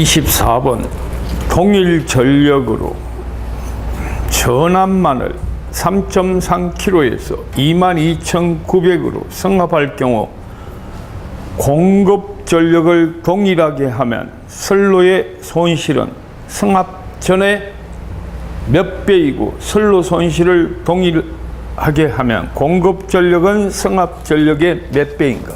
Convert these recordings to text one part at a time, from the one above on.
24번 동일전력으로 전압만을 3.3kg에서 22,900으로 승합할 경우 공급 전력을 동일하게 하면 선로의 손실은 승합 전에 몇 배이고 선로 손실을 동일하게 하면 공급 전력은 승합 전력의 몇 배인가?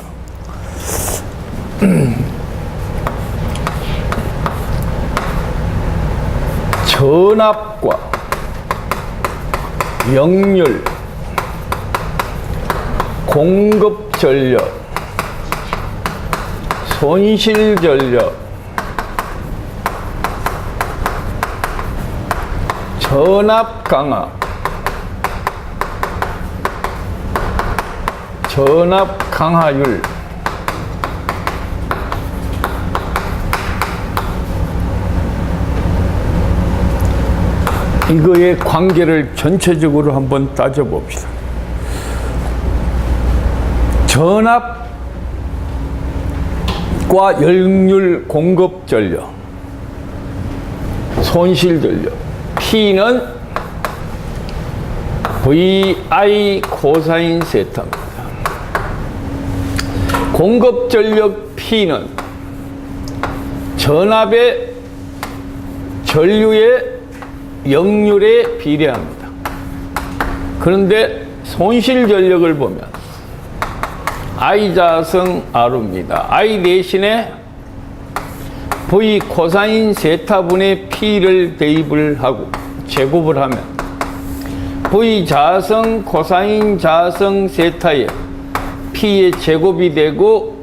전압과 역률, 공급 전력, 손실 전력, 전압 강하, 전압 강하율, 이거의 관계를 전체적으로 한번 따져봅시다. 전압과 역률 공급 전력, 손실 전력, P는 VI 코사인 세타입니다. 공급 전력 P는 전압의 전류의 역률에 비례합니다. 그런데 손실 전력을 보면 I 자승 R입니다. I 대신에 V 코사인 세타분의 P를 대입을 하고 제곱을 하면 V 자승 코사인 자승 세타에 P의 제곱이 되고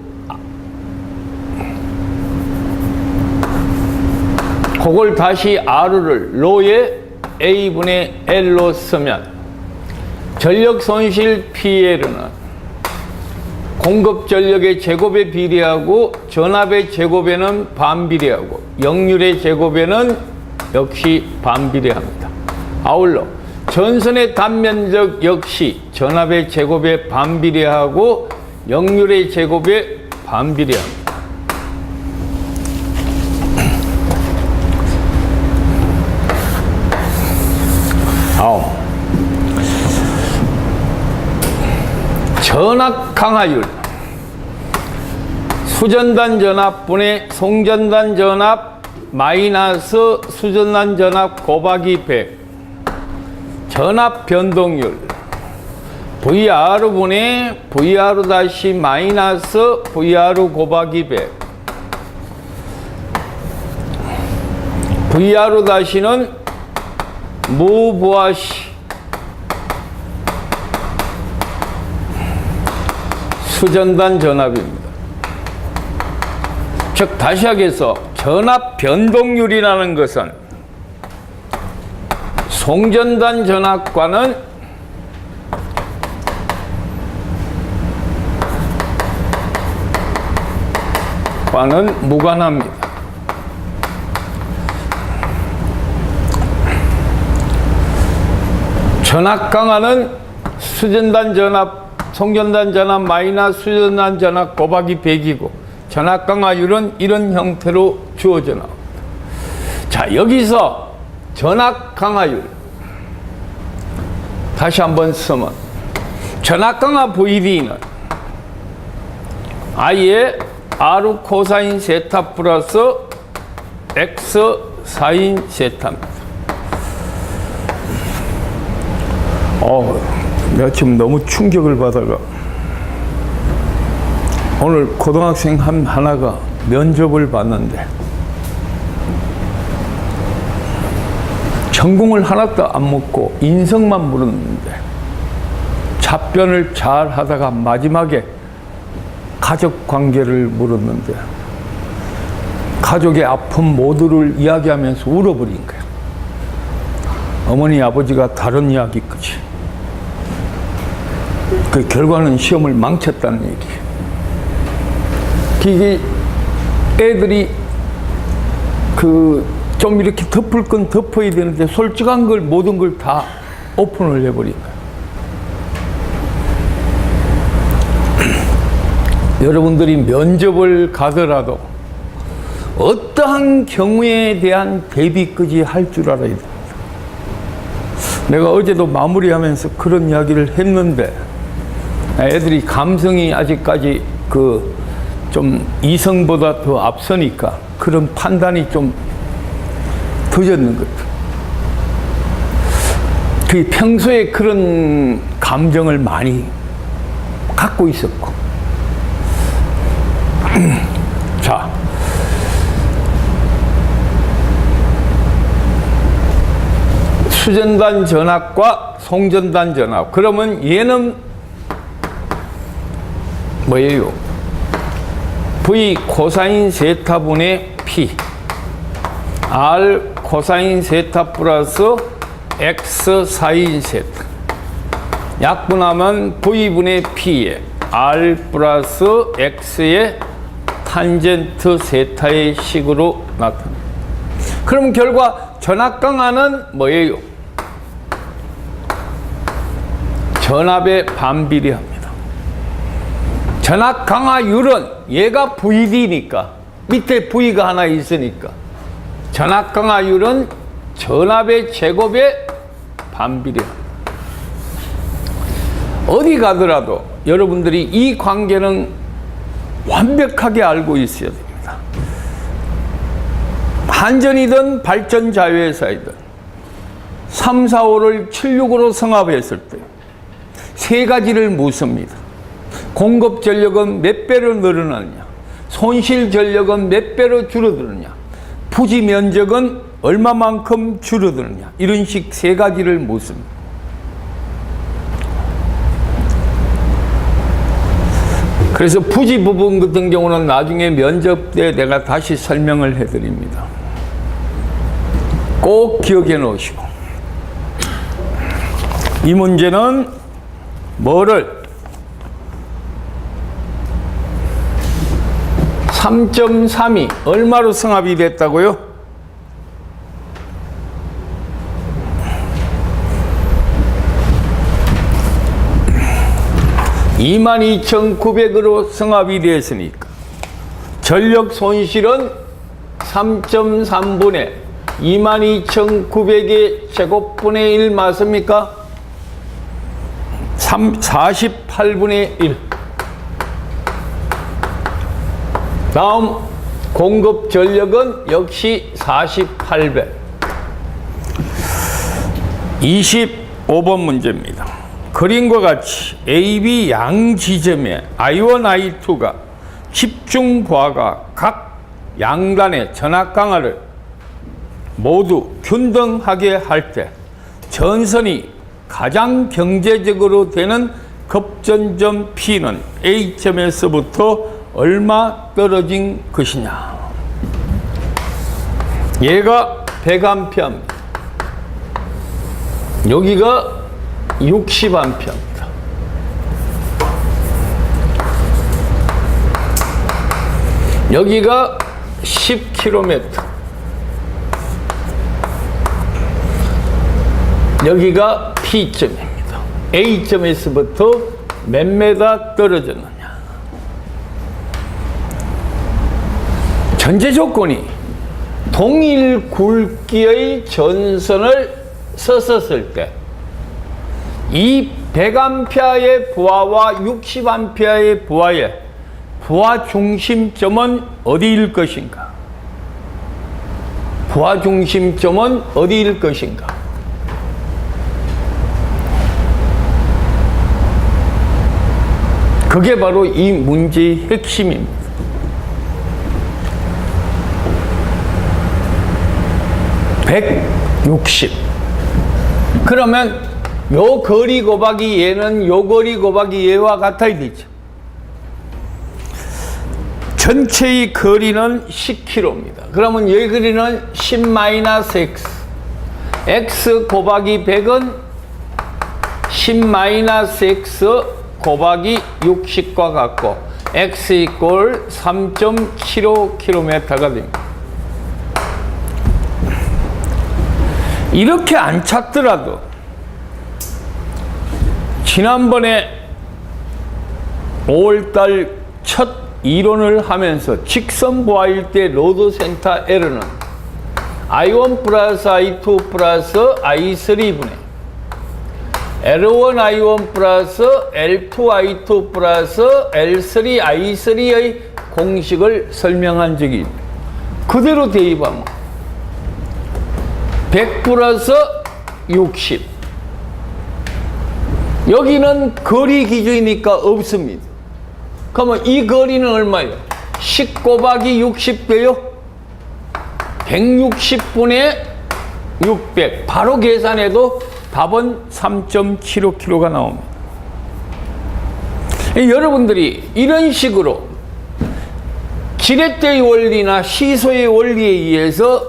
그걸 다시 R를 로에 A분의 L로 쓰면 전력 손실 PL은 공급 전력의 제곱에 비례하고 전압의 제곱에는 반비례하고 역률의 제곱에는 역시 반비례합니다. 아울러 전선의 단면적 역시 전압의 제곱에 반비례하고 역률의 제곱에 반비례합니다. 전압 강하율 수전단 전압분의 송전단 전압 마이너스 수전단 전압 곱하기 100 전압 변동률 VR분의 VR 다시 마이너스 VR 곱하기 100 VR 다시는 무부하시 수전단 전압입니다. 즉 다시 하겠어 전압 변동률이라는 것은 송전단 전압과는 무관합니다. 전압 강하는 수전단 전압 송전단 전압 마이너스 수전단 전압 곱하기 100이고 전압 강하율은 이런 형태로 주어져 나옵니다. 자, 여기서 전압 강하율 다시 한번 쓰면 전압 강하 VD는 I의 R 코사인 세타 플러스 X 사인 세타입니다. 내가 지금 너무 충격을 받아가 오늘 고등학생 하나가 면접을 봤는데 전공을 하나도 안 묻고 인성만 물었는데 답변을 잘 하다가 마지막에 가족 관계를 물었는데 가족의 아픔 모두를 이야기하면서 울어버린 거야. 어머니 아버지가 다른 이야기까지. 그 결과는 시험을 망쳤다는 얘기예요. 이게 애들이 좀 이렇게 덮을 건 덮어야 되는데 솔직한 걸 모든 걸 다 오픈을 해버린 거예요. 여러분들이 면접을 가더라도 어떠한 경우에 대한 대비까지 할 줄 알아야 됩니다. 내가 어제도 마무리하면서 그런 이야기를 했는데 애들이 감성이 아직까지 좀 이성보다 더 앞서니까 그런 판단이 좀 늦었는 것 같아요. 그 평소에 그런 감정을 많이 갖고 있었고 자, 수전단 전압과 송전단 전압. 그러면 얘는 뭐예요? V 코사인 세타분의 P R 코사인 세타 플러스 X 사인 세타 약분하면 V분의 P에 R 플러스 X의 탄젠트 세타의 식으로 나타납니다. 그럼 결과 전압 강하는 뭐예요? 전압에 반비례합니다. 전압 강화율은 얘가 VD니까 밑에 V가 하나 있으니까 전압 강화율은 전압의 제곱에 반비례합니다. 어디 가더라도 여러분들이 이 관계는 완벽하게 알고 있어야 됩니다. 한전이든 발전 자회사이든 3, 4, 5를 76으로 성합했을 때 세 가지를 묻습니다. 공급 전력은 몇 배로 늘어나느냐, 손실 전력은 몇 배로 줄어드느냐, 부지 면적은 얼마만큼 줄어드느냐, 이런 식 세 가지를 묻습니다. 그래서 부지 부분 같은 경우는 나중에 면접 때 내가 다시 설명을 해드립니다. 꼭 기억해 놓으시고 이 문제는 뭐를 3.3이 얼마로 성합이 됐다고요? 22,900으로 성합이 되었으니까 전력 손실은 3.3분의 22,900의 제곱분의 1 맞습니까? 48분의 1. 다음 공급 전력은 역시 48배. 25번 문제입니다. 그림과 같이 AB 양 지점에 I1, I2가 집중 부하가 각 양단의 전압 강화를 모두 균등하게 할 때 전선이 가장 경제적으로 되는 급전점 P는 A점에서부터 얼마 떨어진 것이냐. 얘가 100A입니다. 여기가 60A입니다. 여기가 10km. 여기가 P점입니다. A점에서부터 몇 메다 떨어졌느냐. 전제 조건이 동일 굵기의 전선을 썼을 때 이 100A의 부하와 60A의 부하의 부하 중심점은 어디일 것인가? 부하 중심점은 어디일 것인가? 그게 바로 이 문제의 핵심입니다. (160) 그러면 요 거리 곱하기 얘는 요 거리 곱하기 얘와 같아야 되죠. 전체의 거리는 10km입니다. 그러면 여기 거리는 10-x. x 곱하기 100은 10-x 곱하기 60과 같고 x 이꼴 3.75km가 됩니다. 이렇게 안 찾더라도 지난번에 5월달 첫 이론을 하면서 직선 보아일 때 로드 센터 L은 I1 플러스 I2 플러스 I3분의 L1 I1 플러스 L2 I2 플러스 L3 I3의 공식을 설명한 적이 있다. 그대로 대입하면 100 플러스 60. 여기는 거리 기준이니까 없습니다. 그러면 이 거리는 얼마예요? 10 곱하기 60 돼요? 160분의 600. 바로 계산해도 답은 3.75km가 나옵니다. 여러분들이 이런 식으로 지렛대의 원리나 시소의 원리에 의해서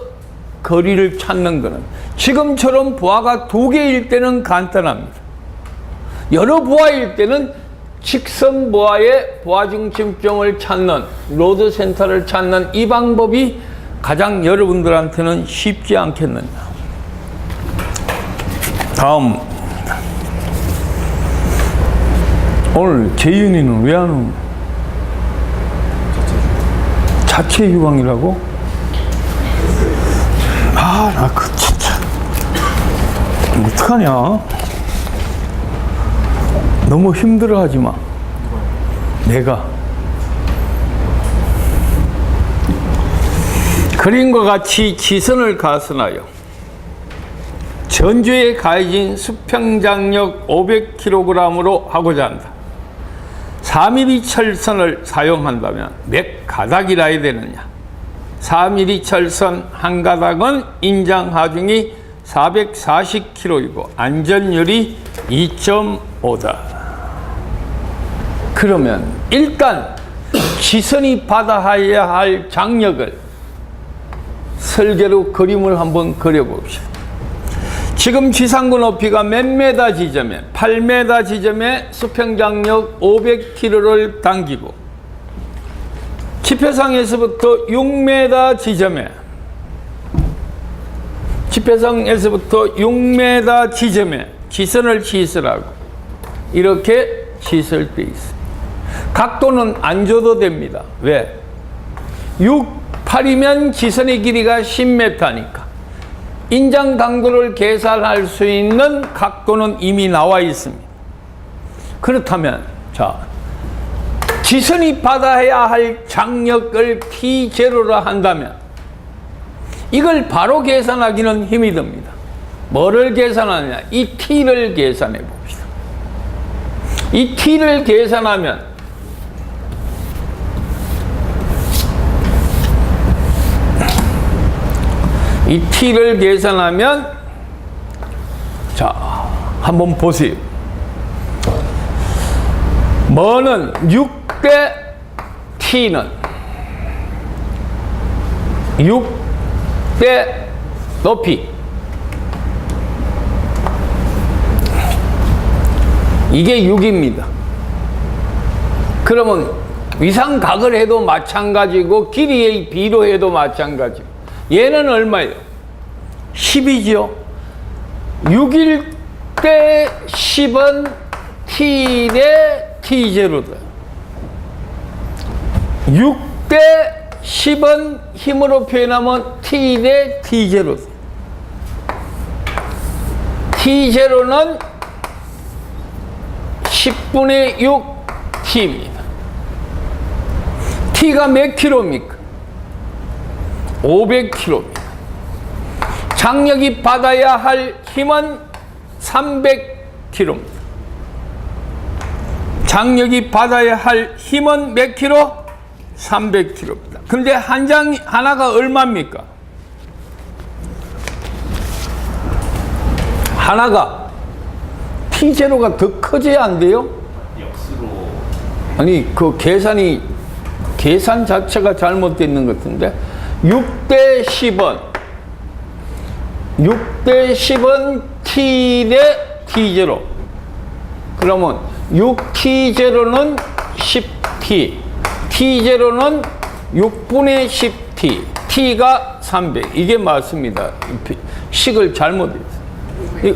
거리를 찾는 것은 지금처럼 부하가 2개일 때는 간단합니다. 여러 부하일 때는 직선 부하의 부하 중심점을 찾는, 로드 센터를 찾는 이 방법이 가장 여러분들한테는 쉽지 않겠느냐. 다음, 오늘 재윤이는 왜 안 오는? 자체 휴강이라고? 아, 나 그 진짜 어떡하냐? 너무 힘들어하지 마. 내가 그림과 같이 지선을 가선하여 전주에 가해진 수평장력 500kg으로 하고자 한다. 4mm 철선을 사용한다면 몇 가닥이라 해야 되느냐? 4mm 철선 한 가닥은 인장 하중이 440kg이고 안전율이 2.5다. 그러면 일단 지선이 받아야 할 장력을 설계로 그림을 한번 그려봅시다. 지금 지상구 높이가 몇 메다 지점에 8m 지점에 수평장력 500kg를 당기고 지표상에서부터 6m 지점에 6m 지점에 지선을 시설하고 이렇게 시설되어 있습니다. 각도는 안 줘도 됩니다. 왜? 6, 8이면 지선의 길이가 10m니까 인장 강도를 계산할 수 있는 각도는 이미 나와 있습니다. 그렇다면 자, 지선이 받아야 할 장력을 T0로 한다면 이걸 바로 계산하기는 힘이 듭니다. 뭐를 계산하느냐? 이 T를 계산해 봅시다. 이 T를 계산하면 이 T를 계산하면 자, 한번 보세요. 뭐는 6대 T는 6대 높이 이게 6입니다. 그러면 위상각을 해도 마찬가지고 길이의 B로 해도 마찬가지고 얘는 얼마예요? 10이죠. 6일 때 10은 T 대 T0다. 6대 10은 힘으로 표현하면 T 대 T0다. T0는 10분의 6 T입니다. T가 몇 킬로입니까? 500kg입니다. 장력이 받아야 할 힘은 300kg입니다. 장력이 받아야 할 힘은 몇 킬로? 300kg입니다. 근데 한 장 하나가 얼마입니까? 하나가 T0가 더 커져야 안 돼요? 역수로. 아니 그 계산 자체가 잘못되어 있는 것 같은데 6대 10은 T 대 T0. 그러면 6T0는 10T, T0는 6분의 10T, T가 300. 이게 맞습니다. 식을 잘못했어요.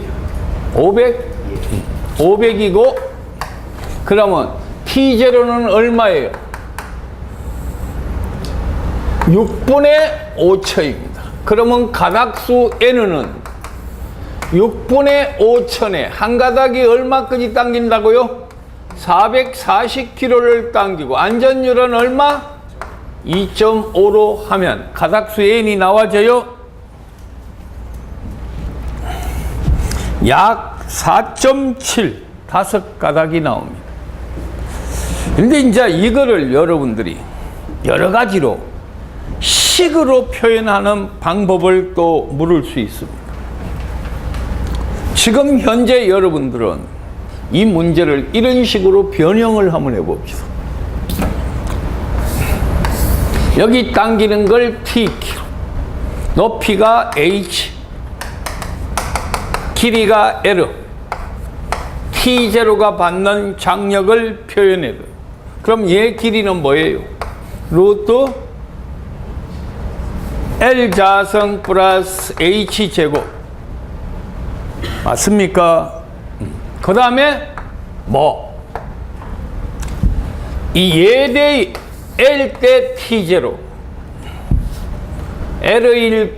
500이고, 그러면 T0는 얼마예요? 6분의 5초입니다. 그러면 가닥수 N은 6분의 5천에 한 가닥이 얼마까지 당긴다고요? 440kg를 당기고 안전율은 얼마? 2.5로 하면 가닥수 N이 나와져요. 약 4.7 5가닥이 나옵니다. 근데 이제 이거를 여러분들이 여러 가지로 식으로 표현하는 방법을 또 물을 수 있습니다. 지금 현재 여러분들은 이 문제를 이런 식으로 변형을 한번 해봅시다. 여기 당기는 걸 T키로, 높이가 H, 길이가 L, T0가 받는 장력을 표현해요. 그럼 얘 길이는 뭐예요? 루트 L 자성 플러스 H 제곱. 맞습니까? 그 다음에 이 얘 대 L 대 T0, L1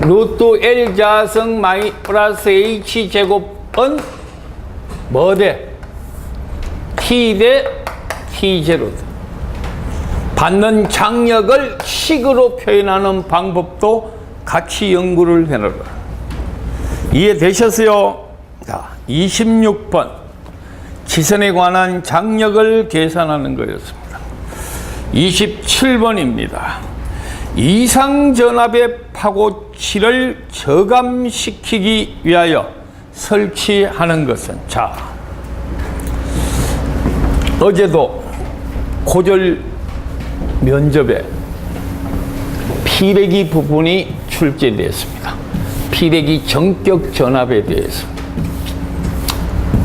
루트 L 자성 마이 플러스 H 제곱은 뭐 대? T 대 T0. 받는 장력을 식으로 표현하는 방법도 같이 연구를 해놔라. 이해되셨어요? 자, 26번 지선에 관한 장력을 계산하는 거였습니다. 27번입니다. 이상전압의 파고치를 저감시키기 위하여 설치하는 것은, 자, 어제도 고졸 면접에 피레기 부분이 출제되었습니다. 피레기 전격 전압에 대해서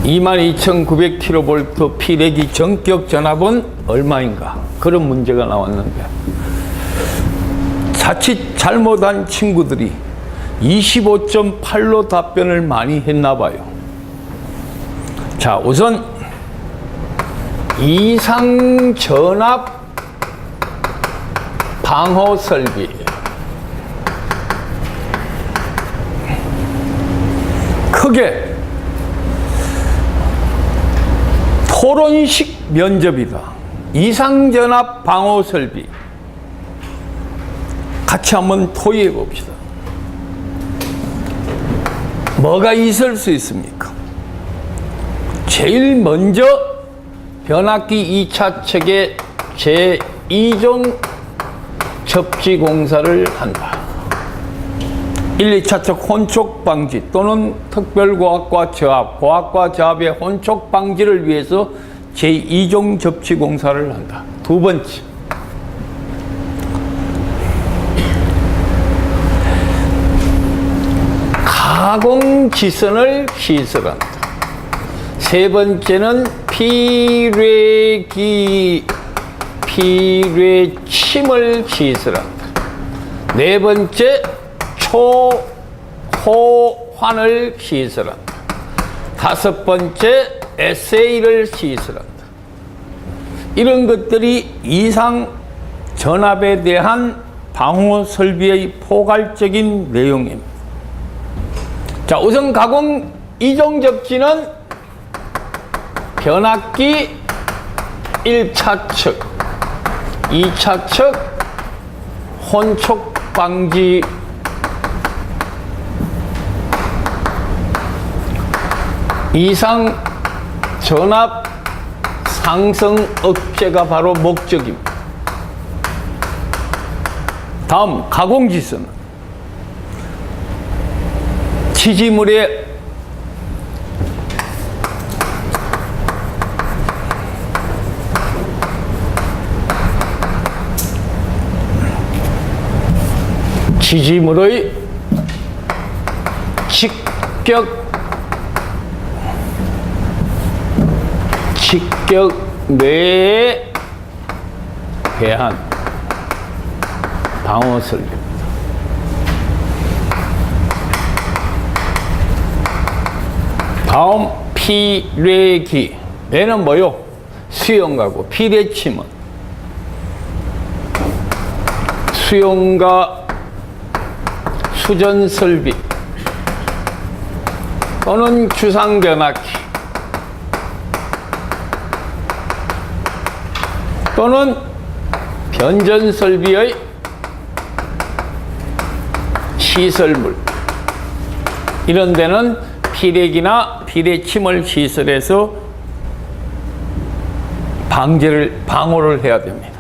22,900kV 피레기 전격 전압은 얼마인가? 그런 문제가 나왔는데 자칫 잘못한 친구들이 25.8로 답변을 많이 했나 봐요. 자, 우선 이상 전압 방호 설비. 크게 토론식 면접이다. 이상전압 방호 설비. 같이 한번 토의해 봅시다. 뭐가 있을 수 있습니까? 제일 먼저 변압기 2차 측의 제2종 접지 공사를 한다. 1, 2차 측 혼촉 방지 또는 특별고압과 저압, 고압과 저압의 혼촉 방지를 위해서 제2종 접지 공사를 한다. 두 번째, 가공지선을 시설한다. 세 번째는 피뢰침을 시설한다. 네 번째, 초호환을 시설한다. 다섯 번째, SA를 시설한다. 이런 것들이 이상 전압에 대한 방호 설비의 포괄적인 내용입니다. 자, 우선 가공 이종 접지는 변압기 1차 측, 2차 측 혼촉 방지, 이상 전압 상승 억제가 바로 목적입니다. 다음, 가공지선은 지지물의 직격 뇌에 대한 방어 설비입니다. 다음, 피뢰기. 얘는 뭐요? 수영가고, 피뢰침은 수용과 수전 설비 또는 주상 변압기 또는 변전 설비의 시설물, 이런 데는 피레기나 피레침을 시설해서 방호를 해야 됩니다.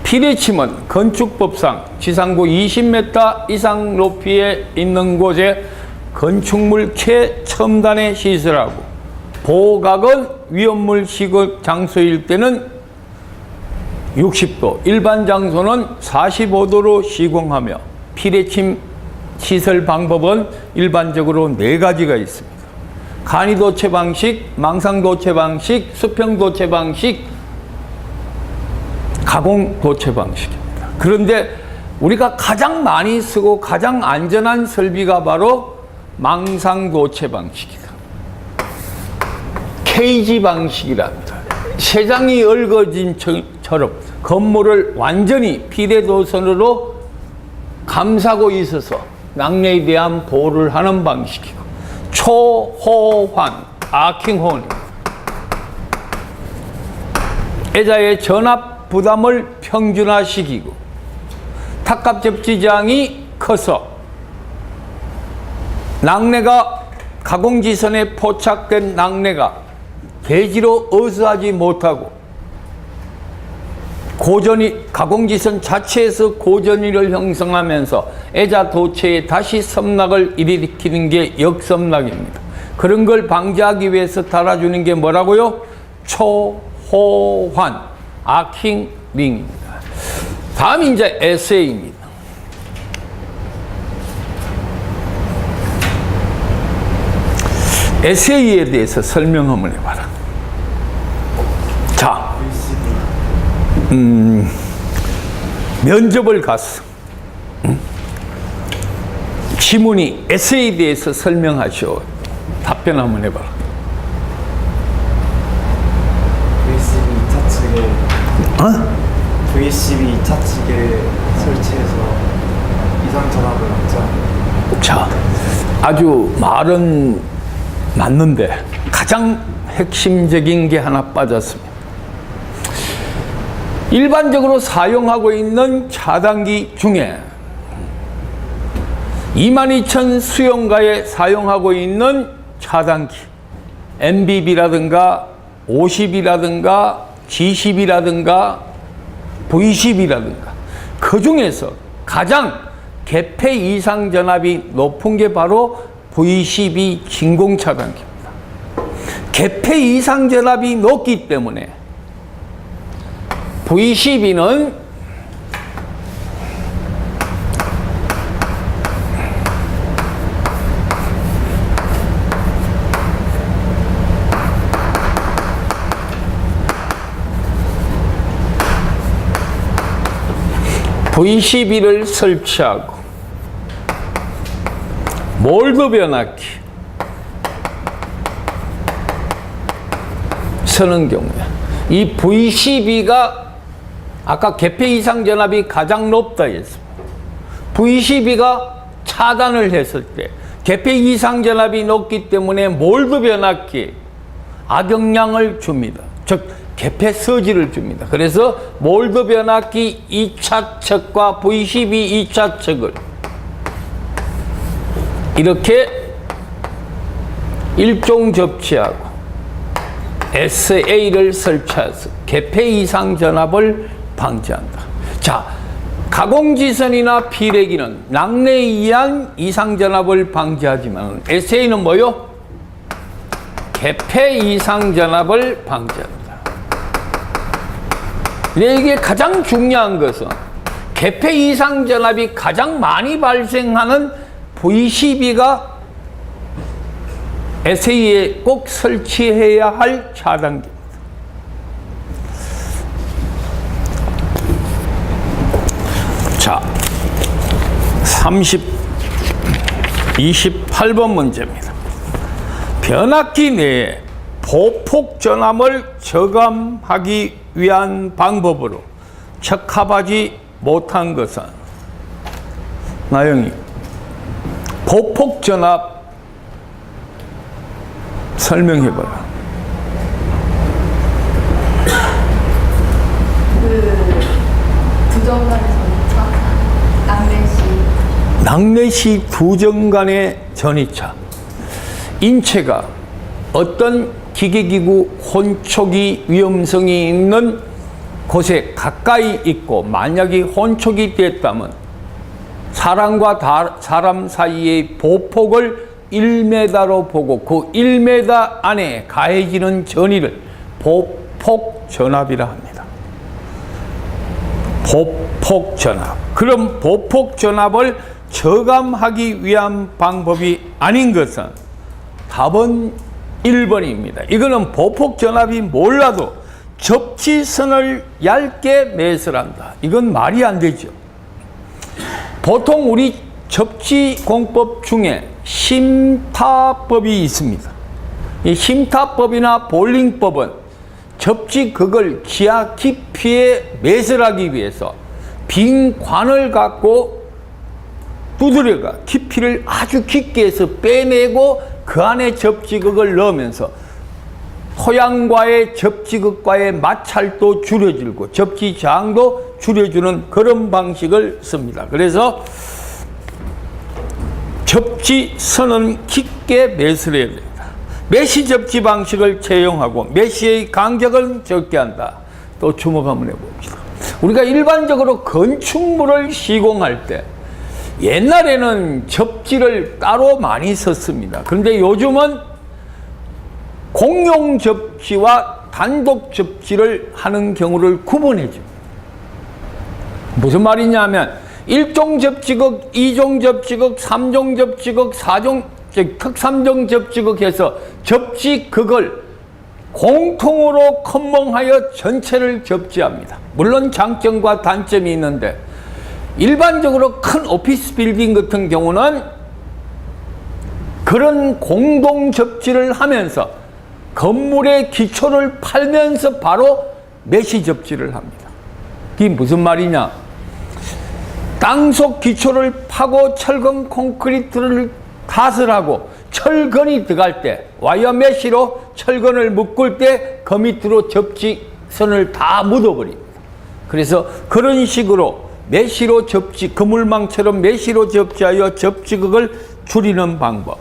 피레침은 건축법상 지상고 20m 이상 높이에 있는 곳에 건축물 최첨단에 시설하고, 보호각은 위험물 시급 장소일 때는 60도, 일반 장소는 45도로 시공하며, 피레침 시설 방법은 일반적으로 4가지가 있습니다. 간이도체 방식, 망상도체 방식, 수평도체 방식, 가공도체 방식입니다. 그런데 우리가 가장 많이 쓰고 가장 안전한 설비가 바로 망상도체 방식이다. 케이지 방식이랍니다. 쇠장이 얽어진처럼 건물을 완전히 비례도선으로 감싸고 있어서 낙뢰에 대한 보호를 하는 방식이고, 초호환, 아킹호환입니다. 애자의 전압 부담을 평준화시키고, 탑갑 접지장이 커서 낙뢰가 가공지선에 포착된 낙뢰가 대지로 어수하지 못하고, 가공지선 자체에서 고전위를 형성하면서 애자 도체에 다시 섬락을 일으키는 게 역섬락입니다. 그런 걸 방지하기 위해서 달아주는 게 뭐라고요? 초호환, 아킹링입니다. 다음 이제 에세이입니다. 에세이에 대해서 설명 한번 해봐라. 자, 면접을 갔어. 지문이 에세이에 대해서 설명하시오. 답변 한번 해봐라. VCB 차측에 VCB 차측에 설치해서 이상 전압을 확장. 자, 아주 말은 맞는데 가장 핵심적인 게 하나 빠졌습니다. 일반적으로 사용하고 있는 차단기 중에 22,000 수용가에 사용하고 있는 차단기, MBB라든가 50이라든가 G10이라든가 V10이라든가 그 중에서 가장 개폐 이상 전압이 높은 게 바로 V12 진공 차단기입니다. 개폐 이상 전압이 높기 때문에 V12는 V12를 설치하고 몰드 변압기 쓰는 경우에 이 V12가 아까 개폐 이상 전압이 가장 높다 했습니다. V12가 차단을 했을 때 개폐 이상 전압이 높기 때문에 몰드 변압기 악영향을 줍니다. 즉 개폐 서지를 줍니다. 그래서 몰드 변압기 2차 척과 V12 2차 척을 이렇게 일종 접치하고 SA를 설치해서 개폐 이상 전압을 방지한다. 자, 가공지선이나 피레기는 낙뢰에 의한 이상 전압을 방지하지만 SA는 뭐요? 개폐 이상 전압을 방지한다. 이게 가장 중요한 것은 개폐 이상 전압이 가장 많이 발생하는 V12가 SA에 꼭 설치해야 할 차단기입니다. 자, 28번 문제입니다. 변압기 내에 보폭 전압을 저감하기 위한 방법으로 적합하지 못한 것은 나영이, 보폭전압 설명해봐라. 두정 간의 전이차, 낙내시 두정 간의 전이차. 인체가 어떤 기계기구 혼촉이 위험성이 있는 곳에 가까이 있고 만약에 혼촉이 됐다면 사람과 사람 사이의 보폭을 1m로 보고 그 1m 안에 가해지는 전이를 보폭전압이라 합니다. 보폭전압. 그럼 보폭전압을 저감하기 위한 방법이 아닌 것은 답은 1번입니다. 이거는 보폭전압이 몰라도 접지선을 얇게 매설한다. 이건 말이 안 되죠. 보통 우리 접지공법 중에 심타법이 있습니다. 이 심타법이나 볼링법은 접지극을 기하 깊이에 매설하기 위해서 빈 관을 갖고 두드려가 깊이를 아주 깊게 해서 빼내고 그 안에 접지극을 넣으면서 토양과의 접지극과의 마찰도 줄여주고 접지 저항도 줄여주는 그런 방식을 씁니다. 그래서 접지선은 깊게 매설해야 됩니다. 메시 접지 방식을 채용하고 메시의 간격을 적게 한다. 또 주목 한번 해봅시다. 우리가 일반적으로 건축물을 시공할 때 옛날에는 접지를 따로 많이 썼습니다. 그런데 요즘은 공용 접지와 단독 접지를 하는 경우를 구분해 줍니다. 무슨 말이냐면 1종 접지극, 2종 접지극, 3종 접지극, 4종 특3종 접지극 해서 접지극을 공통으로 컨몽하여 전체를 접지합니다. 물론 장점과 단점이 있는데 일반적으로 큰 오피스 빌딩 같은 경우는 그런 공동 접지를 하면서 건물의 기초를 팔면서 바로 메시 접지를 합니다. 이게 무슨 말이냐? 땅속 기초를 파고 철근 콘크리트를 가설하고 철근이 들어갈 때 와이어 메시로 철근을 묶을 때 그 밑으로 접지선을 다 묻어버립니다. 그래서 그런 식으로 메시로 접지, 그물망처럼 메시로 접지하여 접지극을 줄이는 방법,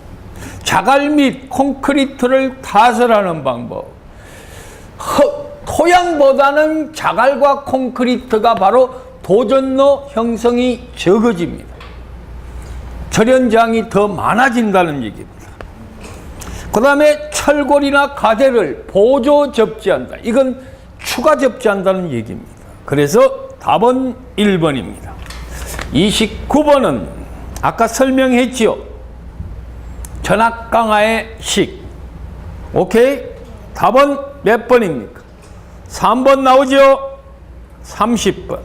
자갈 및 콘크리트를 타설하는 방법. 토양보다는 자갈과 콘크리트가 바로 도전로 형성이 적어집니다. 절연장이 더 많아진다는 얘기입니다. 그 다음에 철골이나 가대를 보조 접지한다. 이건 추가 접지한다는 얘기입니다. 그래서 답은 1번입니다. 29번은 아까 설명했지요. 전압 강화의 식. 오케이? 답은 몇 번입니까? 3번 나오죠? 30번.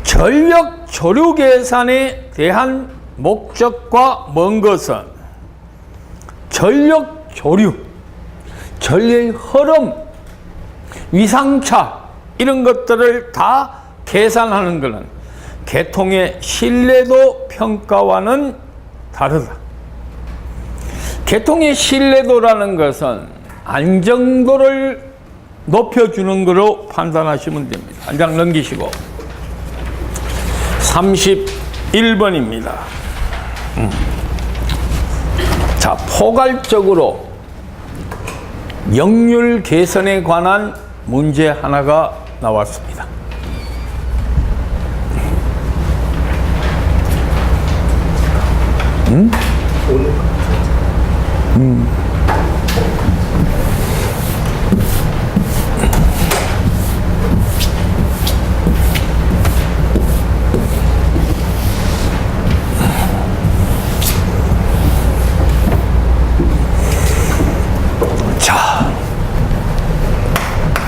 전력 조류 계산에 대한 목적과 먼 것은 전력 조류, 전력의 흐름, 위상차 이런 것들을 다 계산하는 것은 계통의 신뢰도 평가와는 다르다. 계통의 신뢰도라는 것은 안정도를 높여주는 것으로 판단하시면 됩니다. 한 장 넘기시고 31번입니다. 자, 포괄적으로 역률 개선에 관한 문제 하나가 나왔습니다.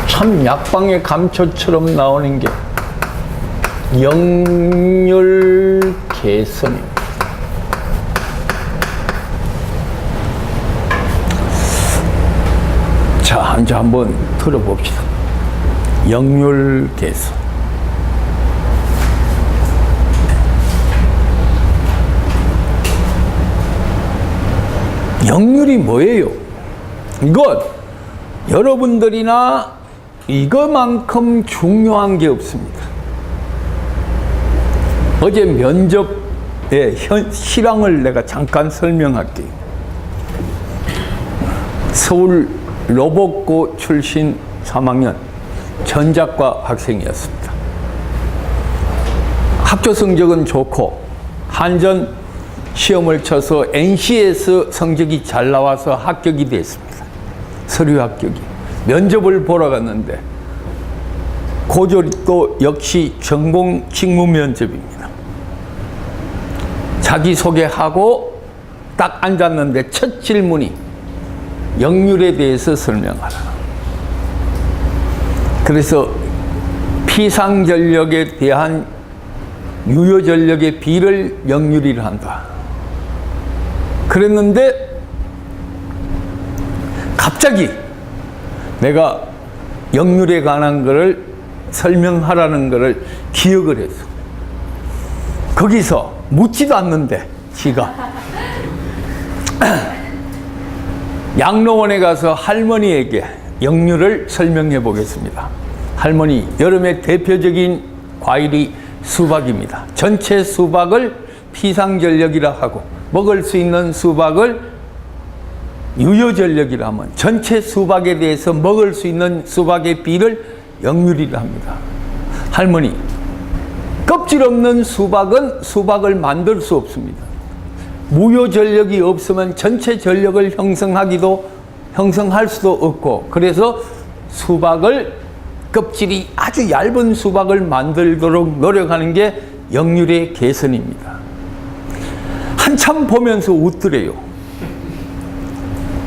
참 약방의 감초처럼 나오는 게 역률 개선입니다. 자, 이제 한번 들어봅시다. 역률 개선. 역률이 뭐예요? 이건 여러분들이나 이거만큼 중요한 게 없습니다. 어제 면접의 실황을 내가 잠깐 설명할게요. 서울 로봇고 출신 3학년 전작과 학생이었습니다. 학교 성적은 좋고 한전 시험을 쳐서 NC에서 성적이 잘 나와서 합격이 됐습니다. 서류 합격이. 면접을 보러 갔는데 고졸도 역시 전공 직무 면접입니다. 자기소개하고 딱 앉았는데 첫 질문이 역률에 대해서 설명하라. 그래서 피상전력에 대한 유효전력의 비를 역률이라 한다. 그랬는데 갑자기 내가 역률에 관한 것을 설명하라는 것을 기억을 해서 거기서 묻지도 않는데 지가 양로원에 가서 할머니에게 역률을 설명해 보겠습니다. 할머니, 여름의 대표적인 과일이 수박입니다. 전체 수박을 피상전력이라 하고 먹을 수 있는 수박을 유효전력이라 하면 전체 수박에 대해서 먹을 수 있는 수박의 비를 역률이라 합니다. 할머니, 껍질 없는 수박은 수박을 만들 수 없습니다. 무효전력이 없으면 전체 전력을 형성할 수도 없고, 그래서 수박을 껍질이 아주 얇은 수박을 만들도록 노력하는 게 역률의 개선입니다. 한참 보면서 웃더래요.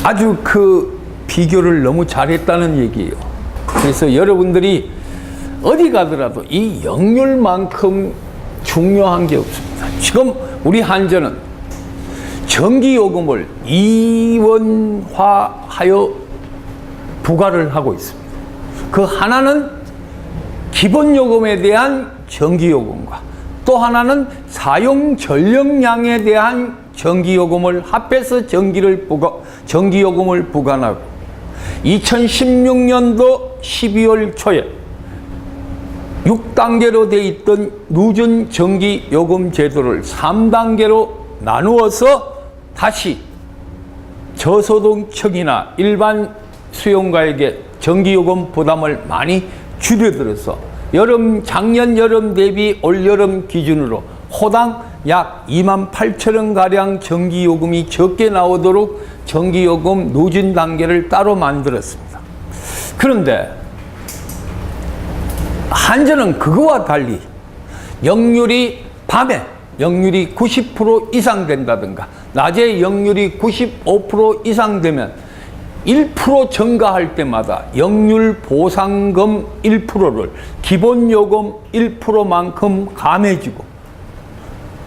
아주 그 비교를 너무 잘했다는 얘기예요. 그래서 여러분들이 어디 가더라도 이 역률만큼 중요한 게 없습니다. 지금 우리 한전은 전기요금을 이원화하여 부과를 하고 있습니다. 그 하나는 기본요금에 대한 전기요금과 또 하나는 사용 전력량에 대한 전기요금을 합해서 전기요금을 부과하고 2016년도 12월 초에 6단계로 되어 있던 누전 전기요금 제도를 3단계로 나누어서 다시 저소득층이나 일반 수용가에게 전기요금 부담을 많이 줄여들어서 작년 여름 대비 올여름 기준으로 호당 약 28,000원가량 전기요금이 적게 나오도록 전기요금 누진 단계를 따로 만들었습니다. 그런데 한전은 그거와 달리 밤에 역률이 90% 이상 된다든가 낮에 역률이 95% 이상 되면 1% 증가할 때마다 역률 보상금 1%를 기본요금 1%만큼 감해주고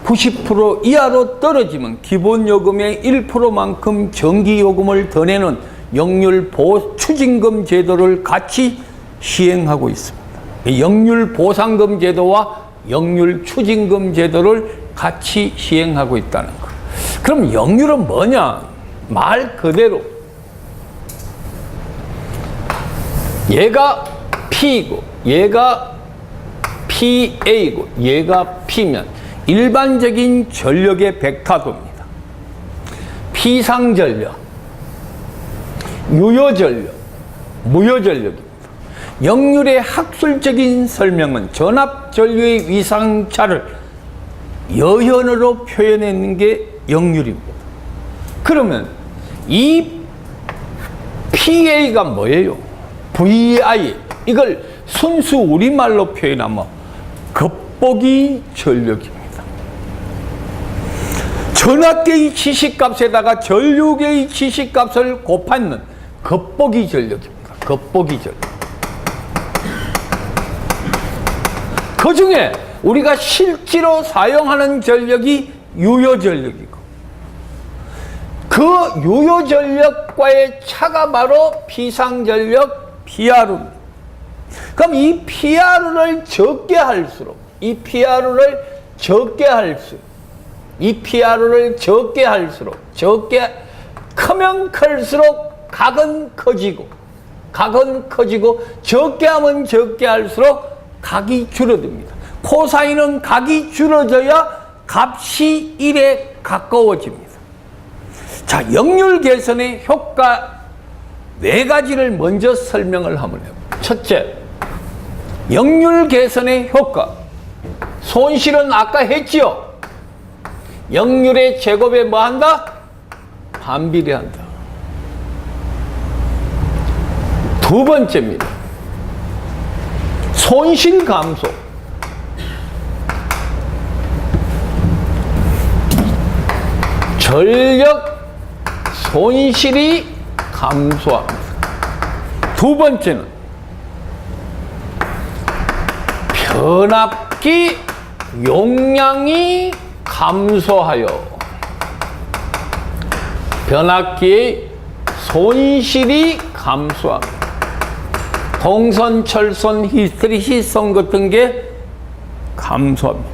90% 이하로 떨어지면 기본요금의 1%만큼 전기요금을 더 내는 역률 추징금 제도를 같이 시행하고 있습니다. 역률 보상금 제도와 역률 추징금 제도를 같이 시행하고 있다는 것. 그럼 역률은 뭐냐? 말 그대로 얘가 P이고 얘가 PA이고 얘가 P면 일반적인 전력의 벡터도입니다. 피상전력, 유효전력, 무효전력입니다. 역률의 학술적인 설명은 전압전류의 위상차를 여현으로 표현하는 게 역률입니다. 그러면 이 PA가 뭐예요? VI, 이걸 순수 우리말로 표현하면 겉보기 전력입니다. 전압계의 지시값에다가 전류계의 지시값을 곱하는 겉보기 전력입니다. 겉보기 전력. 그 중에 우리가 실제로 사용하는 전력이 유효전력이고 그 유효전력과의 차가 바로 피상전력 PRU입니다. 그럼 이 PRU를 적게 할수록 적게 큰 크면 클수록 각은 커지고 적게 하면 적게 할수록 각이 줄어듭니다. 코사인은 각이 줄어져야 값이 1에 가까워집니다. 자, 역률 개선의 효과 4가지를 먼저 설명을 한번 해요. 첫째, 역률 개선의 효과. 손실은 아까 했지요. 역률의 제곱에 뭐 한다? 반비례한다. 두 번째입니다. 손실 감소. 전력 손실이 감소합니다. 두 번째는 변압기 용량이 감소하여 변압기의 손실이 감소합니다. 동선, 철선, 히스테리, 희성 같은 게 감소합니다.